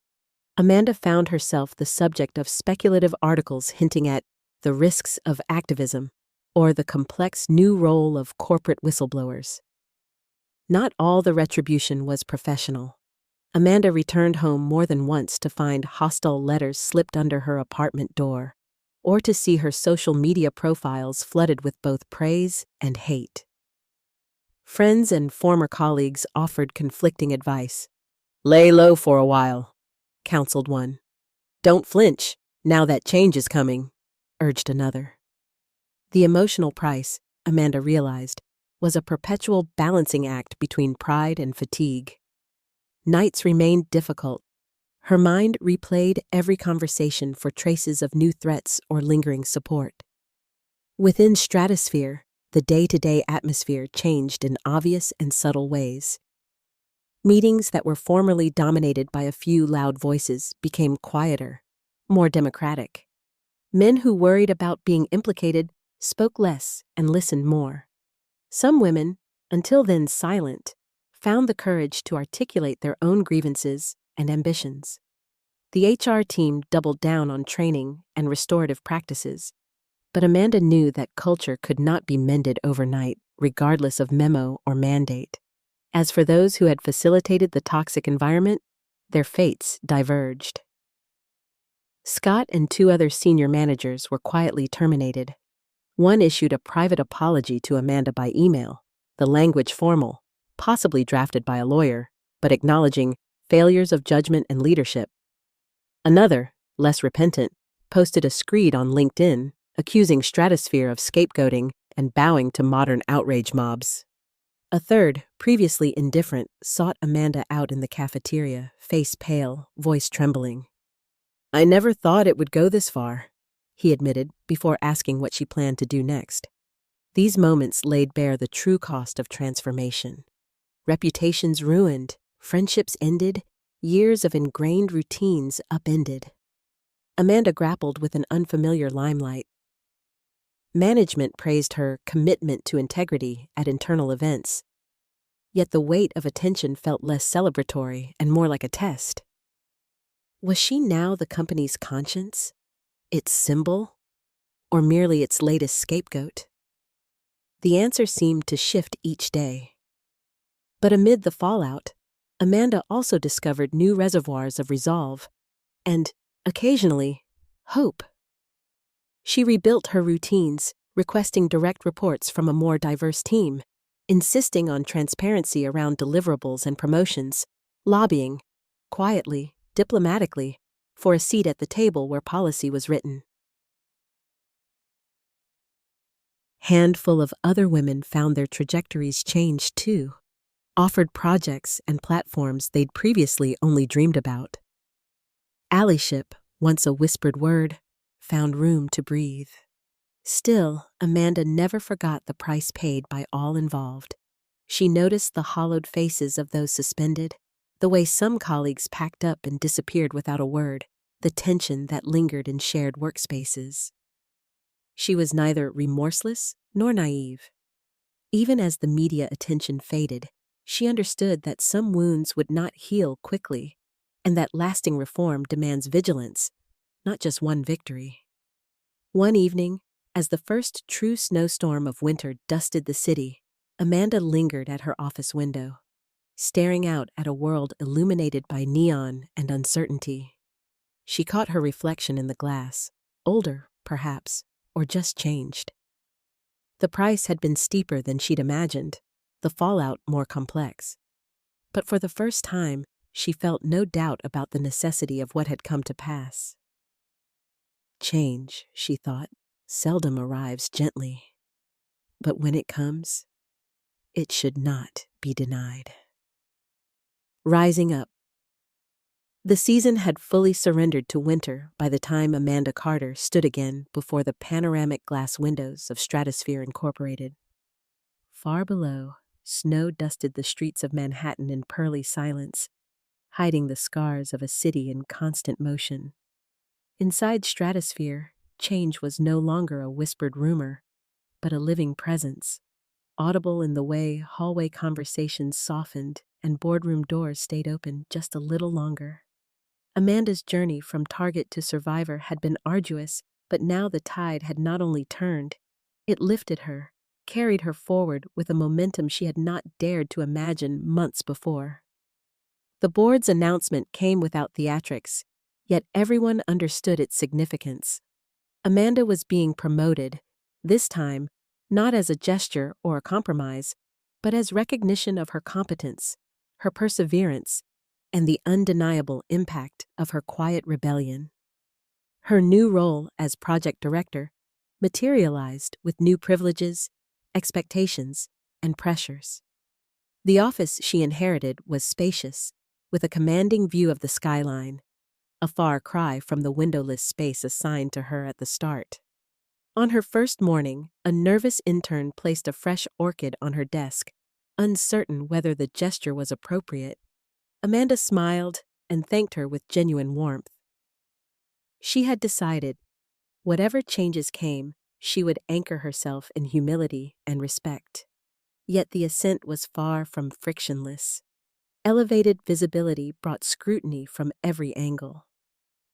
Amanda found herself the subject of speculative articles hinting at the risks of activism or the complex new role of corporate whistleblowers. Not all the retribution was professional. Amanda returned home more than once to find hostile letters slipped under her apartment door, or to see her social media profiles flooded with both praise and hate. Friends and former colleagues offered conflicting advice. "Lay low for a while," counseled one. "Don't flinch, now that change is coming," urged another. The emotional price, Amanda realized, was a perpetual balancing act between pride and fatigue. Nights remained difficult. Her mind replayed every conversation for traces of new threats or lingering support. Within Stratosphere, the day-to-day atmosphere changed in obvious and subtle ways. Meetings that were formerly dominated by a few loud voices became quieter, more democratic. Men who worried about being implicated spoke less and listened more. Some women, until then silent, found the courage to articulate their own grievances and ambitions. The HR team doubled down on training and restorative practices, but Amanda knew that culture could not be mended overnight, regardless of memo or mandate. As for those who had facilitated the toxic environment, their fates diverged. Scott and two other senior managers were quietly terminated. One issued a private apology to Amanda by email, the language formal, possibly drafted by a lawyer, but acknowledging failures of judgment and leadership. Another, less repentant, posted a screed on LinkedIn accusing Stratosphere of scapegoating and bowing to modern outrage mobs. A third, previously indifferent, sought Amanda out in the cafeteria, face pale, voice trembling. "I never thought it would go this far," he admitted before asking what she planned to do next. These moments laid bare the true cost of transformation. Reputations ruined, friendships ended, years of ingrained routines upended. Amanda grappled with an unfamiliar limelight. Management praised her commitment to integrity at internal events, yet the weight of attention felt less celebratory and more like a test. Was she now the company's conscience, its symbol, or merely its latest scapegoat? The answer seemed to shift each day. But amid the fallout, Amanda also discovered new reservoirs of resolve and, occasionally, hope. She rebuilt her routines, requesting direct reports from a more diverse team, insisting on transparency around deliverables and promotions, lobbying, quietly, diplomatically, for a seat at the table where policy was written. Handful of other women found their trajectories changed too, offered projects and platforms they'd previously only dreamed about. Allyship, once a whispered word, found room to breathe. Still, Amanda never forgot the price paid by all involved. She noticed the hollowed faces of those suspended, the way some colleagues packed up and disappeared without a word, the tension that lingered in shared workspaces. She was neither remorseless nor naive. Even as the media attention faded, she understood that some wounds would not heal quickly, and that lasting reform demands vigilance, not just one victory. One evening, as the first true snowstorm of winter dusted the city, Amanda lingered at her office window, staring out at a world illuminated by neon and uncertainty. She caught her reflection in the glass, older, perhaps, or just changed. The price had been steeper than she'd imagined, the fallout more complex. But for the first time, she felt no doubt about the necessity of what had come to pass. Change, she thought, seldom arrives gently. But when it comes, it should not be denied. Rising up. The season had fully surrendered to winter by the time Amanda Carter stood again before the panoramic glass windows of Stratosphere Incorporated. Far below, snow dusted the streets of Manhattan in pearly silence, hiding the scars of a city in constant motion. Inside Stratosphere, change was no longer a whispered rumor, but a living presence, audible in the way hallway conversations softened and boardroom doors stayed open just a little longer. Amanda's journey from target to survivor had been arduous, but now the tide had not only turned, it lifted her, carried her forward with a momentum she had not dared to imagine months before. The board's announcement came without theatrics, yet everyone understood its significance. Amanda was being promoted, this time, not as a gesture or a compromise, but as recognition of her competence, her perseverance, and the undeniable impact of her quiet rebellion. Her new role as project director materialized with new privileges, expectations, and pressures. The office she inherited was spacious, with a commanding view of the skyline, a far cry from the windowless space assigned to her at the start. On her first morning, a nervous intern placed a fresh orchid on her desk, uncertain whether the gesture was appropriate. Amanda smiled and thanked her with genuine warmth. She had decided, whatever changes came, she would anchor herself in humility and respect. Yet the ascent was far from frictionless. Elevated visibility brought scrutiny from every angle.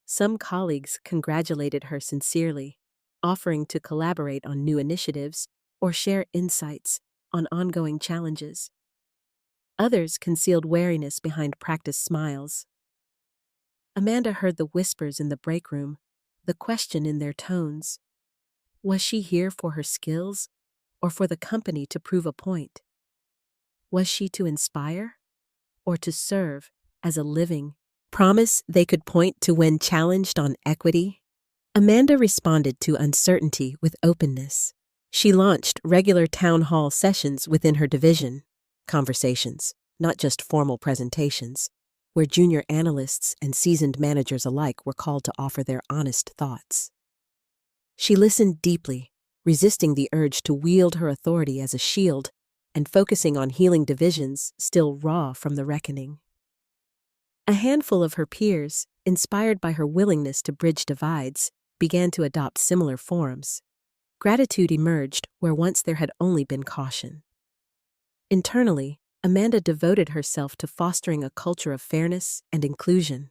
Some colleagues congratulated her sincerely, offering to collaborate on new initiatives or share insights on ongoing challenges. Others concealed wariness behind practiced smiles. Amanda heard the whispers in the break room, the question in their tones. Was she here for her skills or for the company to prove a point? Was she to inspire or to serve as a living promise they could point to when challenged on equity? Amanda responded to uncertainty with openness. She launched regular town hall sessions within her division, conversations, not just formal presentations, where junior analysts and seasoned managers alike were called to offer their honest thoughts. She listened deeply, resisting the urge to wield her authority as a shield and focusing on healing divisions still raw from the reckoning. A handful of her peers, inspired by her willingness to bridge divides, began to adopt similar forms. Gratitude emerged where once there had only been caution. Internally, Amanda devoted herself to fostering a culture of fairness and inclusion.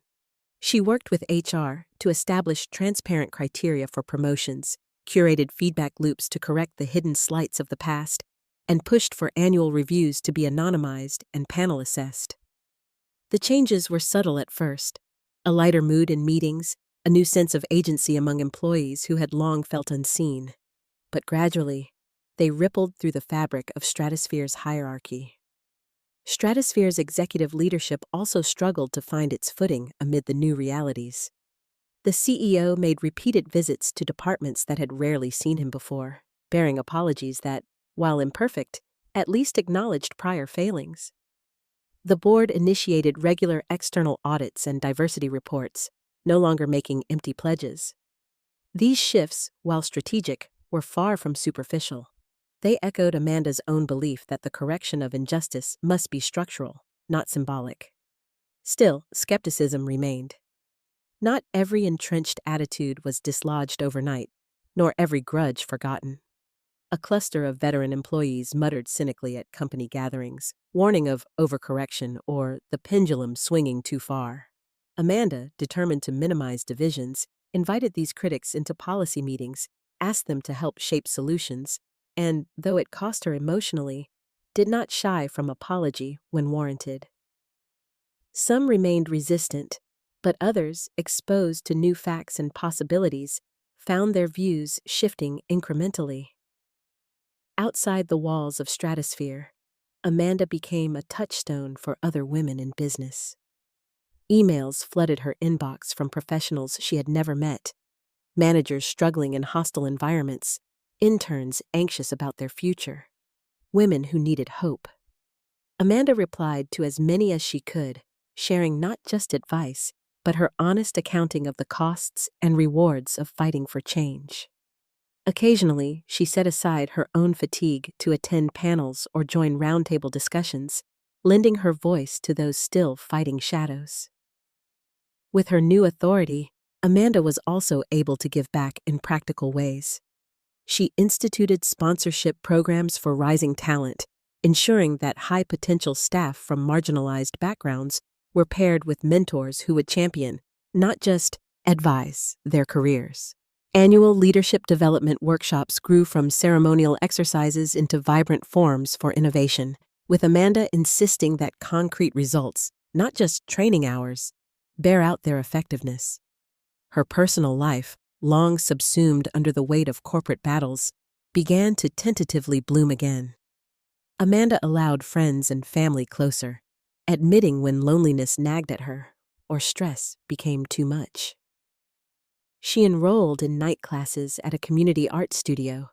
She worked with HR to establish transparent criteria for promotions, curated feedback loops to correct the hidden slights of the past, and pushed for annual reviews to be anonymized and panel assessed. The changes were subtle at first: a lighter mood in meetings, a new sense of agency among employees who had long felt unseen. But gradually, they rippled through the fabric of Stratosphere's hierarchy. Stratosphere's executive leadership also struggled to find its footing amid the new realities. The CEO made repeated visits to departments that had rarely seen him before, bearing apologies that, while imperfect, at least acknowledged prior failings. The board initiated regular external audits and diversity reports, no longer making empty pledges. These shifts, while strategic, were far from superficial. They echoed Amanda's own belief that the correction of injustice must be structural, not symbolic. Still, skepticism remained. Not every entrenched attitude was dislodged overnight, nor every grudge forgotten. A cluster of veteran employees muttered cynically at company gatherings, warning of overcorrection or the pendulum swinging too far. Amanda, determined to minimize divisions, invited these critics into policy meetings, asked them to help shape solutions, and, though it cost her emotionally, did not shy from apology when warranted. Some remained resistant, but others, exposed to new facts and possibilities, found their views shifting incrementally. Outside the walls of Stratosphere, Amanda became a touchstone for other women in business. Emails flooded her inbox from professionals she had never met, managers struggling in hostile environments, interns anxious about their future, women who needed hope. Amanda replied to as many as she could, sharing not just advice, but her honest accounting of the costs and rewards of fighting for change. Occasionally, she set aside her own fatigue to attend panels or join roundtable discussions, lending her voice to those still fighting shadows. With her new authority, Amanda was also able to give back in practical ways. She instituted sponsorship programs for rising talent, ensuring that high-potential staff from marginalized backgrounds were paired with mentors who would champion, not just advise, their careers. Annual leadership development workshops grew from ceremonial exercises into vibrant forums for innovation, with Amanda insisting that concrete results, not just training hours, bear out their effectiveness. Her personal life, long subsumed under the weight of corporate battles, began to tentatively bloom again. Amanda allowed friends and family closer, admitting when loneliness nagged at her or stress became too much. She enrolled in night classes at a community art studio,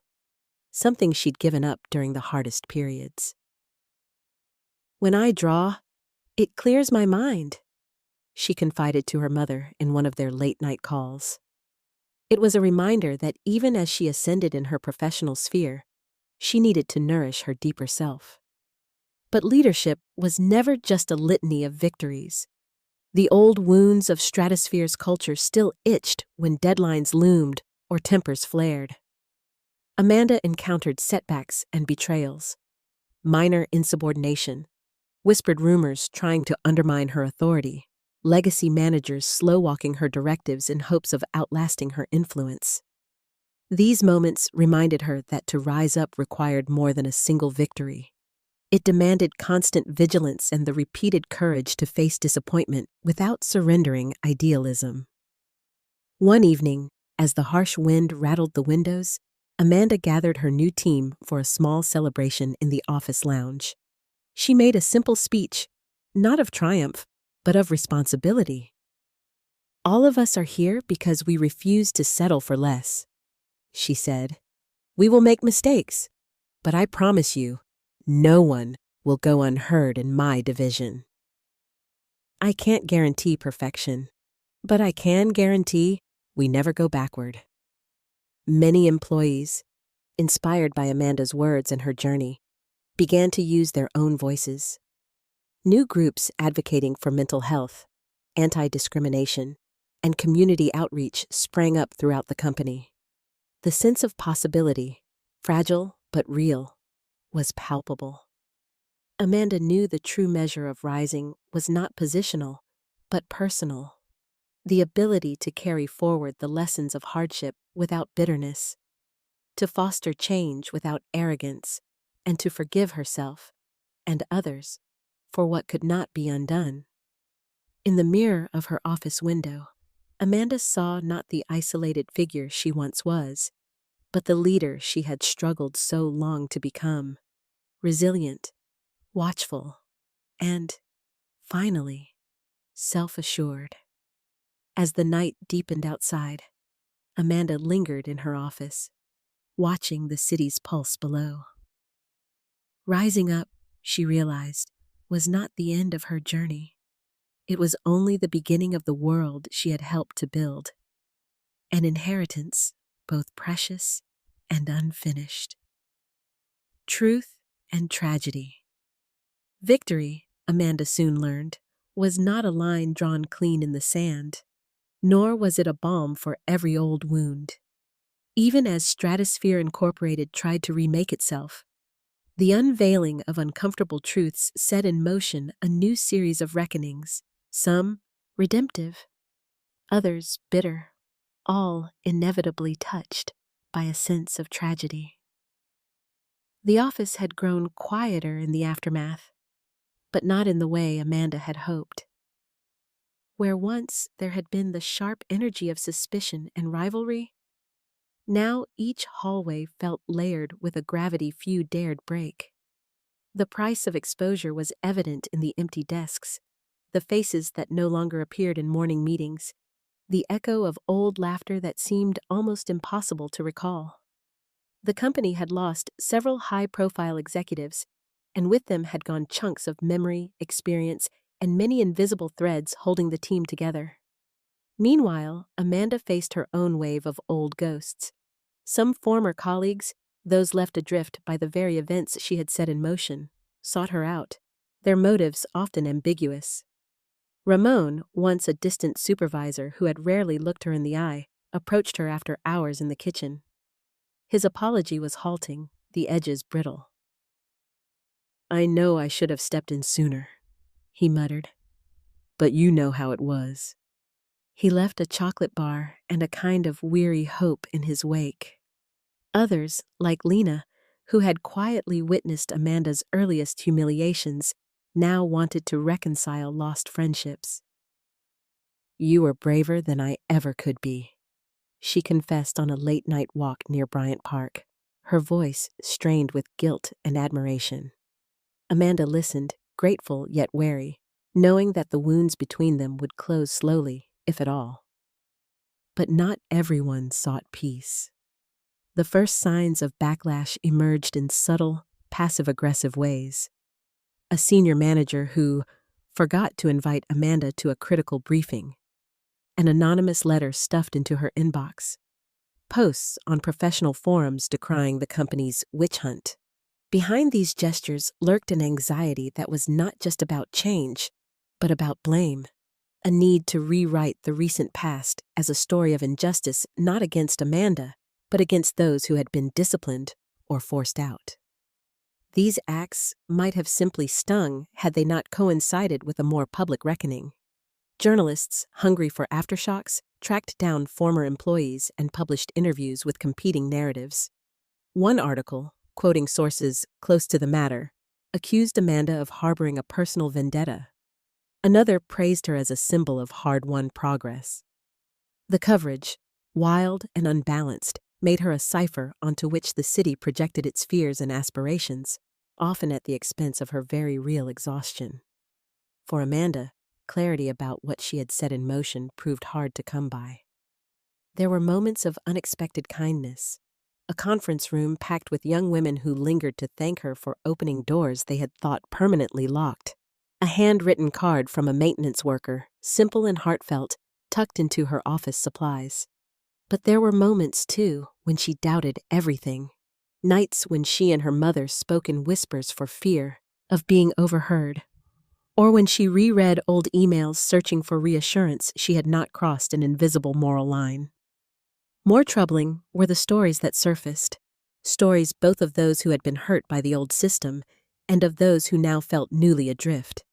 something she'd given up during the hardest periods. "When I draw, it clears my mind," she confided to her mother in one of their late-night calls. It was a reminder that even as she ascended in her professional sphere, she needed to nourish her deeper self. But leadership was never just a litany of victories. The old wounds of Stratosphere's culture still itched when deadlines loomed or tempers flared. Amanda encountered setbacks and betrayals, minor insubordination, whispered rumors trying to undermine her authority, legacy managers slow-walking her directives in hopes of outlasting her influence. These moments reminded her that to rise up required more than a single victory. It demanded constant vigilance and the repeated courage to face disappointment without surrendering idealism. One evening, as the harsh wind rattled the windows, Amanda gathered her new team for a small celebration in the office lounge. She made a simple speech, not of triumph, but of responsibility. "All of us are here because we refuse to settle for less," she said. "We will make mistakes, but I promise you, no one will go unheard in my division. I can't guarantee perfection, but I can guarantee we never go backward." Many employees, inspired by Amanda's words and her journey, began to use their own voices. New groups advocating for mental health, anti-discrimination, and community outreach sprang up throughout the company. The sense of possibility, fragile but real, was palpable. Amanda knew the true measure of rising was not positional, but personal. The ability to carry forward the lessons of hardship without bitterness, to foster change without arrogance, and to forgive herself and others for what could not be undone. In the mirror of her office window, Amanda saw not the isolated figure she once was, but the leader she had struggled so long to become, resilient, watchful, and, finally, self-assured. As the night deepened outside, Amanda lingered in her office, watching the city's pulse below. Rising up, she realized, was not the end of her journey. It was only the beginning of the world she had helped to build, an inheritance both precious and unfinished. Truth and tragedy. Victory, Amanda soon learned, was not a line drawn clean in the sand, nor was it a balm for every old wound. Even as Stratosphere Incorporated tried to remake itself, the unveiling of uncomfortable truths set in motion a new series of reckonings, some redemptive, others bitter, all inevitably touched by a sense of tragedy. The office had grown quieter in the aftermath, but not in the way Amanda had hoped. Where once there had been the sharp energy of suspicion and rivalry, now each hallway felt layered with a gravity few dared break. The price of exposure was evident in the empty desks, the faces that no longer appeared in morning meetings, the echo of old laughter that seemed almost impossible to recall. The company had lost several high-profile executives, and with them had gone chunks of memory, experience, and many invisible threads holding the team together. Meanwhile, Amanda faced her own wave of old ghosts. Some former colleagues, those left adrift by the very events she had set in motion, sought her out, their motives often ambiguous. Ramon, once a distant supervisor who had rarely looked her in the eye, approached her after hours in the kitchen. His apology was halting, the edges brittle. "I know I should have stepped in sooner," he muttered. "But you know how it was." He left a chocolate bar and a kind of weary hope in his wake. Others, like Lena, who had quietly witnessed Amanda's earliest humiliations, now wanted to reconcile lost friendships. "You were braver than I ever could be," she confessed on a late-night walk near Bryant Park, her voice strained with guilt and admiration. Amanda listened, grateful yet wary, knowing that the wounds between them would close slowly, if at all. But not everyone sought peace. The first signs of backlash emerged in subtle, passive-aggressive ways. A senior manager who forgot to invite Amanda to a critical briefing. An anonymous letter stuffed into her inbox. Posts on professional forums decrying the company's witch hunt. Behind these gestures lurked an anxiety that was not just about change, but about blame. A need to rewrite the recent past as a story of injustice not against Amanda, but against those who had been disciplined or forced out. These acts might have simply stung had they not coincided with a more public reckoning. Journalists, hungry for aftershocks, tracked down former employees and published interviews with competing narratives. One article, quoting sources close to the matter, accused Amanda of harboring a personal vendetta. Another praised her as a symbol of hard-won progress. The coverage, wild and unbalanced, made her a cipher onto which the city projected its fears and aspirations, often at the expense of her very real exhaustion. For Amanda, clarity about what she had set in motion proved hard to come by. There were moments of unexpected kindness. A conference room packed with young women who lingered to thank her for opening doors they had thought permanently locked. A handwritten card from a maintenance worker, simple and heartfelt, tucked into her office supplies. But there were moments, too, when she doubted everything. Nights when she and her mother spoke in whispers for fear of being overheard. Or when she reread old emails searching for reassurance she had not crossed an invisible moral line. More troubling were the stories that surfaced. Stories both of those who had been hurt by the old system and of those who now felt newly adrift.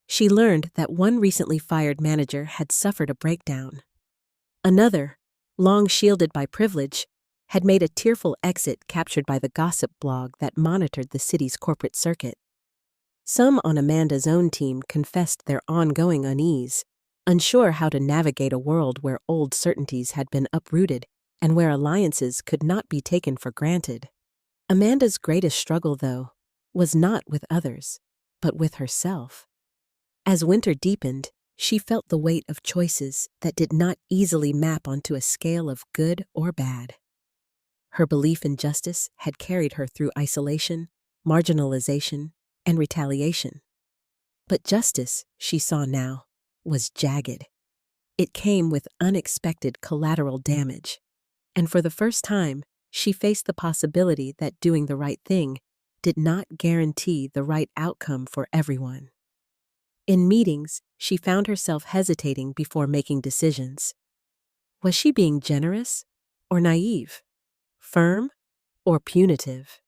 She learned that one recently fired manager had suffered a breakdown. Another, long shielded by privilege, had made a tearful exit captured by the gossip blog that monitored the city's corporate circuit. Some on Amanda's own team confessed their ongoing unease, unsure how to navigate a world where old certainties had been uprooted and where alliances could not be taken for granted. Amanda's greatest struggle, though, was not with others, but with herself. As winter deepened, she felt the weight of choices that did not easily map onto a scale of good or bad. Her belief in justice had carried her through isolation, marginalization, and retaliation. But justice, she saw now, was jagged. It came with unexpected collateral damage, and for the first time, she faced the possibility that doing the right thing did not guarantee the right outcome for everyone. In meetings, she found herself hesitating before making decisions. Was she being generous or naive? Firm or punitive?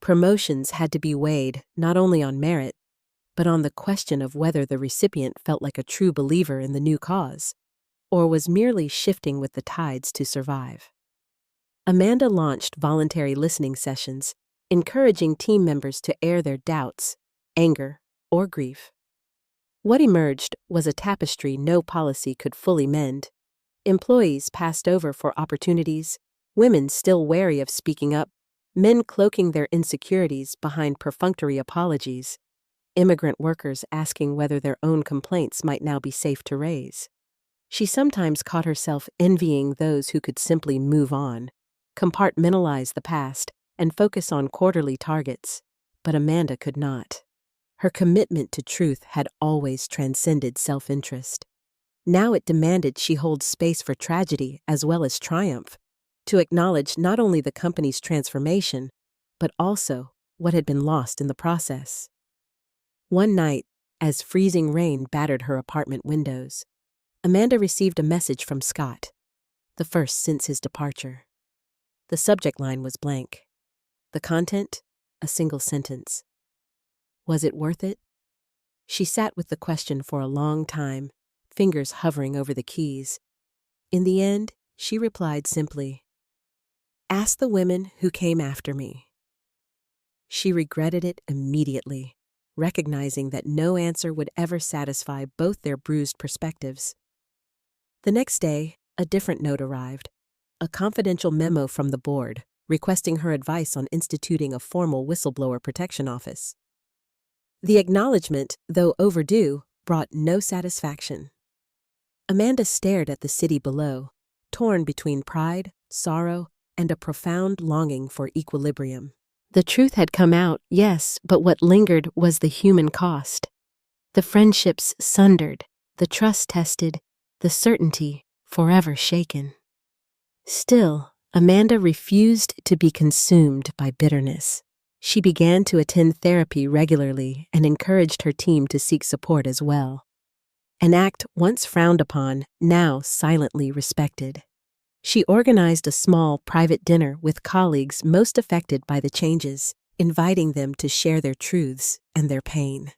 Promotions had to be weighed not only on merit, but on the question of whether the recipient felt like a true believer in the new cause, or was merely shifting with the tides to survive. Amanda launched voluntary listening sessions, encouraging team members to air their doubts, anger, or grief. What emerged was a tapestry no policy could fully mend. Employees passed over for opportunities, women still wary of speaking up, men cloaking their insecurities behind perfunctory apologies, immigrant workers asking whether their own complaints might now be safe to raise. She sometimes caught herself envying those who could simply move on, compartmentalize the past, and focus on quarterly targets, but Amanda could not. Her commitment to truth had always transcended self-interest. Now it demanded she hold space for tragedy as well as triumph, to acknowledge not only the company's transformation, but also what had been lost in the process. One night, as freezing rain battered her apartment windows, Amanda received a message from Scott, the first since his departure. The subject line was blank. The content, a single sentence. Was it worth it? She sat with the question for a long time, fingers hovering over the keys. In the end, she replied simply, "Ask the women who came after me." She regretted it immediately, recognizing that no answer would ever satisfy both their bruised perspectives. The next day, a different note arrived, a confidential memo from the board, requesting her advice on instituting a formal whistleblower protection office. The acknowledgement, though overdue, brought no satisfaction. Amanda stared at the city below, torn between pride, sorrow, and a profound longing for equilibrium. The truth had come out, yes, but what lingered was the human cost. The friendships sundered, the trust tested, the certainty forever shaken. Still, Amanda refused to be consumed by bitterness. She began to attend therapy regularly and encouraged her team to seek support as well. An act once frowned upon, now silently respected. She organized a small private dinner with colleagues most affected by the changes, inviting them to share their truths and their pain.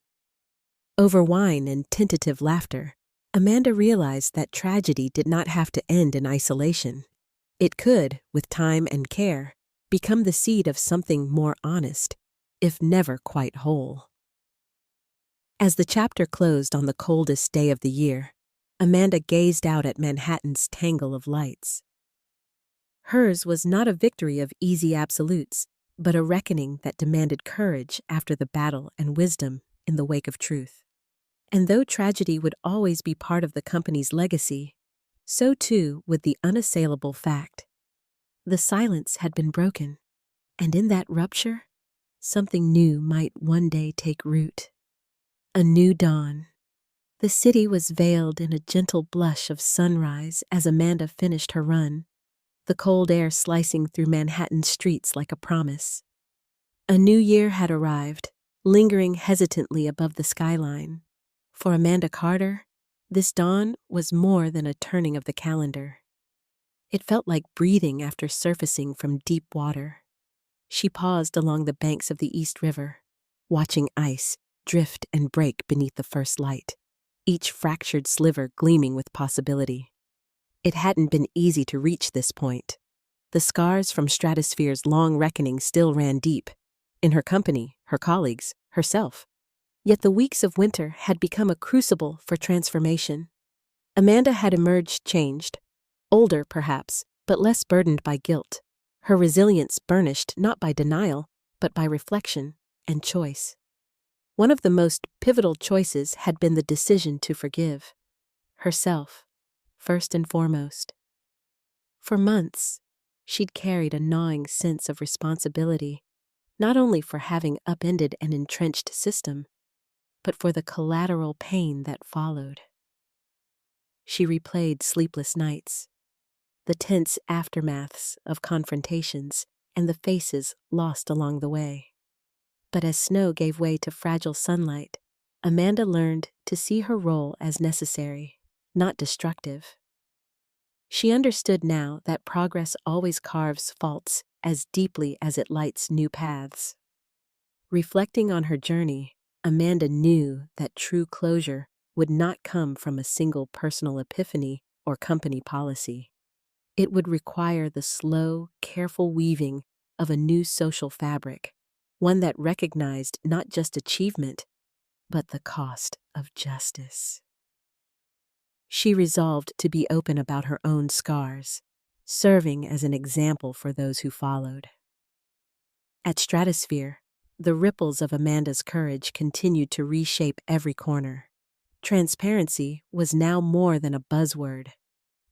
Over wine and tentative laughter, Amanda realized that tragedy did not have to end in isolation. It could, with time and care, become the seed of something more honest, if never quite whole. As the chapter closed on the coldest day of the year, Amanda gazed out at Manhattan's tangle of lights. Hers was not a victory of easy absolutes, but a reckoning that demanded courage after the battle and wisdom in the wake of truth. And though tragedy would always be part of the company's legacy, so too would the unassailable fact. The silence had been broken, and in that rupture, something new might one day take root. A new dawn. The city was veiled in a gentle blush of sunrise as Amanda finished her run, the cold air slicing through Manhattan's streets like a promise. A new year had arrived, lingering hesitantly above the skyline. For Amanda Carter, this dawn was more than a turning of the calendar. It felt like breathing after surfacing from deep water. She paused along the banks of the East River, watching ice drift and break beneath the first light, each fractured sliver gleaming with possibility. It hadn't been easy to reach this point. The scars from Stratosphere's long reckoning still ran deep, in her company, her colleagues, herself. Yet the weeks of winter had become a crucible for transformation. Amanda had emerged changed, older perhaps, but less burdened by guilt, her resilience burnished not by denial, but by reflection and choice. One of the most pivotal choices had been the decision to forgive herself, first and foremost. For months, she'd carried a gnawing sense of responsibility, not only for having upended an entrenched system, but for the collateral pain that followed. She replayed sleepless nights, the tense aftermaths of confrontations and the faces lost along the way. But as snow gave way to fragile sunlight, Amanda learned to see her role as necessary, not destructive. She understood now that progress always carves faults as deeply as it lights new paths. Reflecting on her journey, Amanda knew that true closure would not come from a single personal epiphany or company policy. It would require the slow, careful weaving of a new social fabric, one that recognized not just achievement, but the cost of justice. She resolved to be open about her own scars, serving as an example for those who followed. At Stratosphere, the ripples of Amanda's courage continued to reshape every corner. Transparency was now more than a buzzword.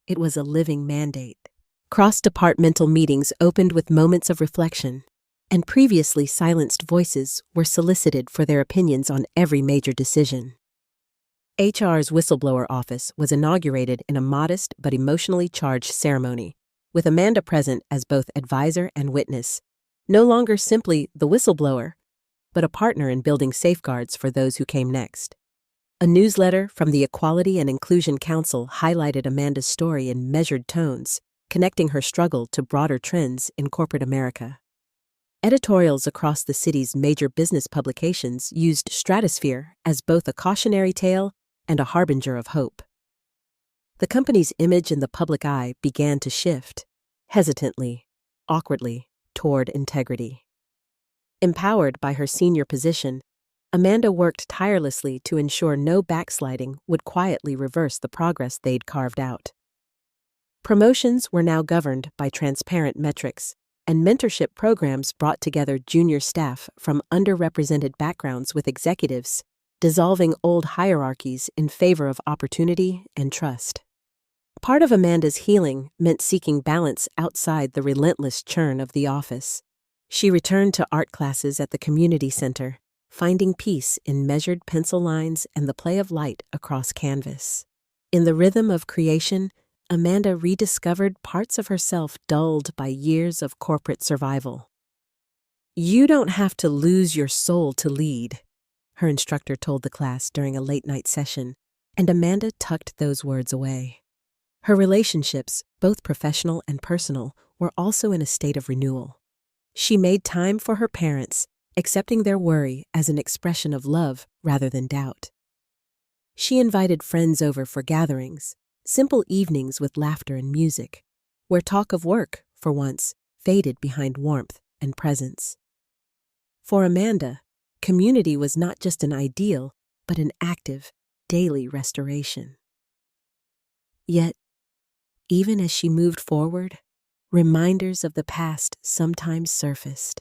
It was a living mandate. Cross-departmental meetings opened with moments of reflection, and previously silenced voices were solicited for their opinions on every major decision. HR's whistleblower office was inaugurated in a modest but emotionally charged ceremony, with Amanda present as both advisor and witness, no longer simply the whistleblower, but a partner in building safeguards for those who came next. A newsletter from the Equality and Inclusion Council highlighted Amanda's story in measured tones, connecting her struggle to broader trends in corporate America. Editorials across the city's major business publications used Stratosphere as both a cautionary tale and a harbinger of hope. The company's image in the public eye began to shift, hesitantly, awkwardly, toward integrity. Empowered by her senior position, Amanda worked tirelessly to ensure no backsliding would quietly reverse the progress they'd carved out. Promotions were now governed by transparent metrics, and mentorship programs brought together junior staff from underrepresented backgrounds with executives, dissolving old hierarchies in favor of opportunity and trust. Part of Amanda's healing meant seeking balance outside the relentless churn of the office. She returned to art classes at the community center, finding peace in measured pencil lines and the play of light across canvas. In the rhythm of creation, Amanda rediscovered parts of herself dulled by years of corporate survival. "You don't have to lose your soul to lead," her instructor told the class during a late-night session, and Amanda tucked those words away. Her relationships, both professional and personal, were also in a state of renewal. She made time for her parents, accepting their worry as an expression of love rather than doubt. She invited friends over for gatherings, simple evenings with laughter and music, where talk of work, for once, faded behind warmth and presence. For Amanda, community was not just an ideal, but an active, daily restoration. Yet, even as she moved forward, reminders of the past sometimes surfaced.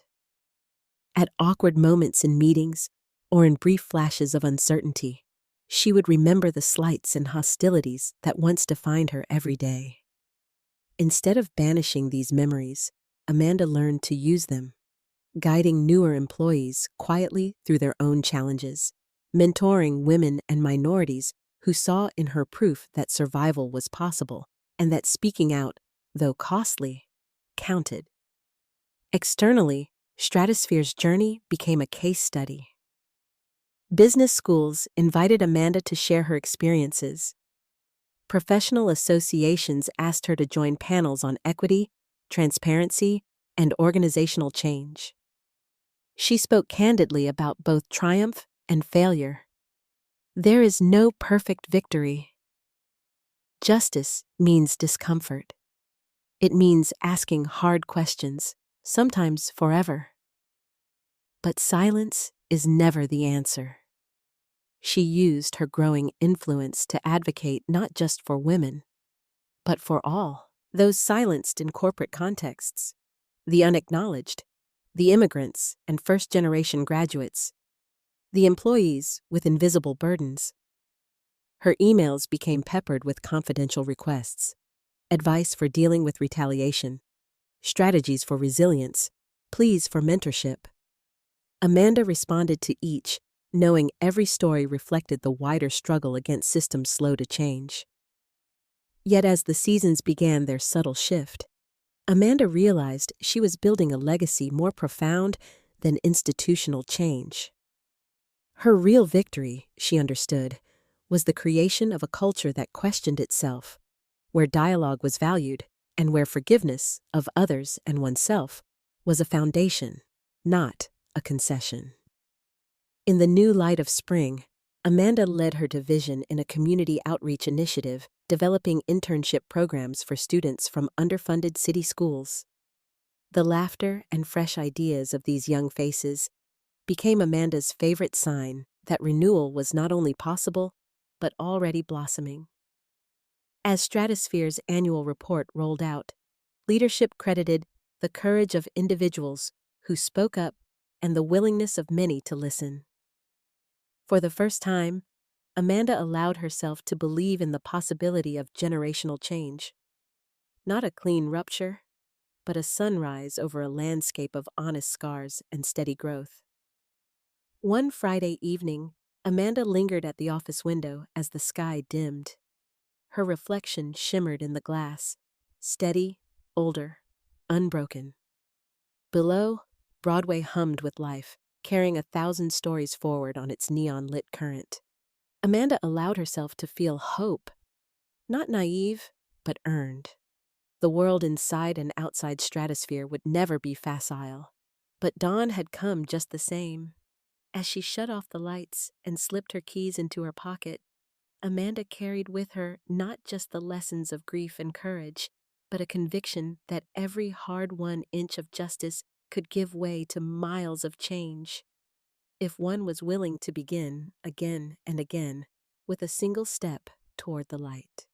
At awkward moments in meetings or in brief flashes of uncertainty, she would remember the slights and hostilities that once defined her every day. Instead of banishing these memories, Amanda learned to use them, guiding newer employees quietly through their own challenges, mentoring women and minorities who saw in her proof that survival was possible and that speaking out, though costly, counted. Externally, Stratosphere's journey became a case study. Business schools invited Amanda to share her experiences. Professional associations asked her to join panels on equity, transparency, and organizational change. She spoke candidly about both triumph and failure. There is no perfect victory. Justice means discomfort. It means asking hard questions, sometimes forever. But silence is never the answer. She used her growing influence to advocate not just for women, but for all, those silenced in corporate contexts, the unacknowledged, the immigrants and first-generation graduates, the employees with invisible burdens. Her emails became peppered with confidential requests, advice for dealing with retaliation, strategies for resilience, pleas for mentorship. Amanda responded to each, knowing every story reflected the wider struggle against systems slow to change. Yet as the seasons began their subtle shift, Amanda realized she was building a legacy more profound than institutional change. Her real victory, she understood, was the creation of a culture that questioned itself, where dialogue was valued and where forgiveness of others and oneself was a foundation, not a concession. In the new light of spring, Amanda led her division in a community outreach initiative developing internship programs for students from underfunded city schools. The laughter and fresh ideas of these young faces became Amanda's favorite sign that renewal was not only possible, but already blossoming. As Stratosphere's annual report rolled out, leadership credited the courage of individuals who spoke up and the willingness of many to listen. For the first time, Amanda allowed herself to believe in the possibility of generational change. Not a clean rupture, but a sunrise over a landscape of honest scars and steady growth. One Friday evening, Amanda lingered at the office window as the sky dimmed. Her reflection shimmered in the glass, steady, older, unbroken. Below, Broadway hummed with life, carrying 1,000 stories forward on its neon-lit current. Amanda allowed herself to feel hope, not naive, but earned. The world inside and outside stratosphere would never be facile. But dawn had come just the same. As she shut off the lights and slipped her keys into her pocket, Amanda carried with her not just the lessons of grief and courage, but a conviction that every hard-won inch of justice could give way to miles of change, if one was willing to begin again and again with a single step toward the light.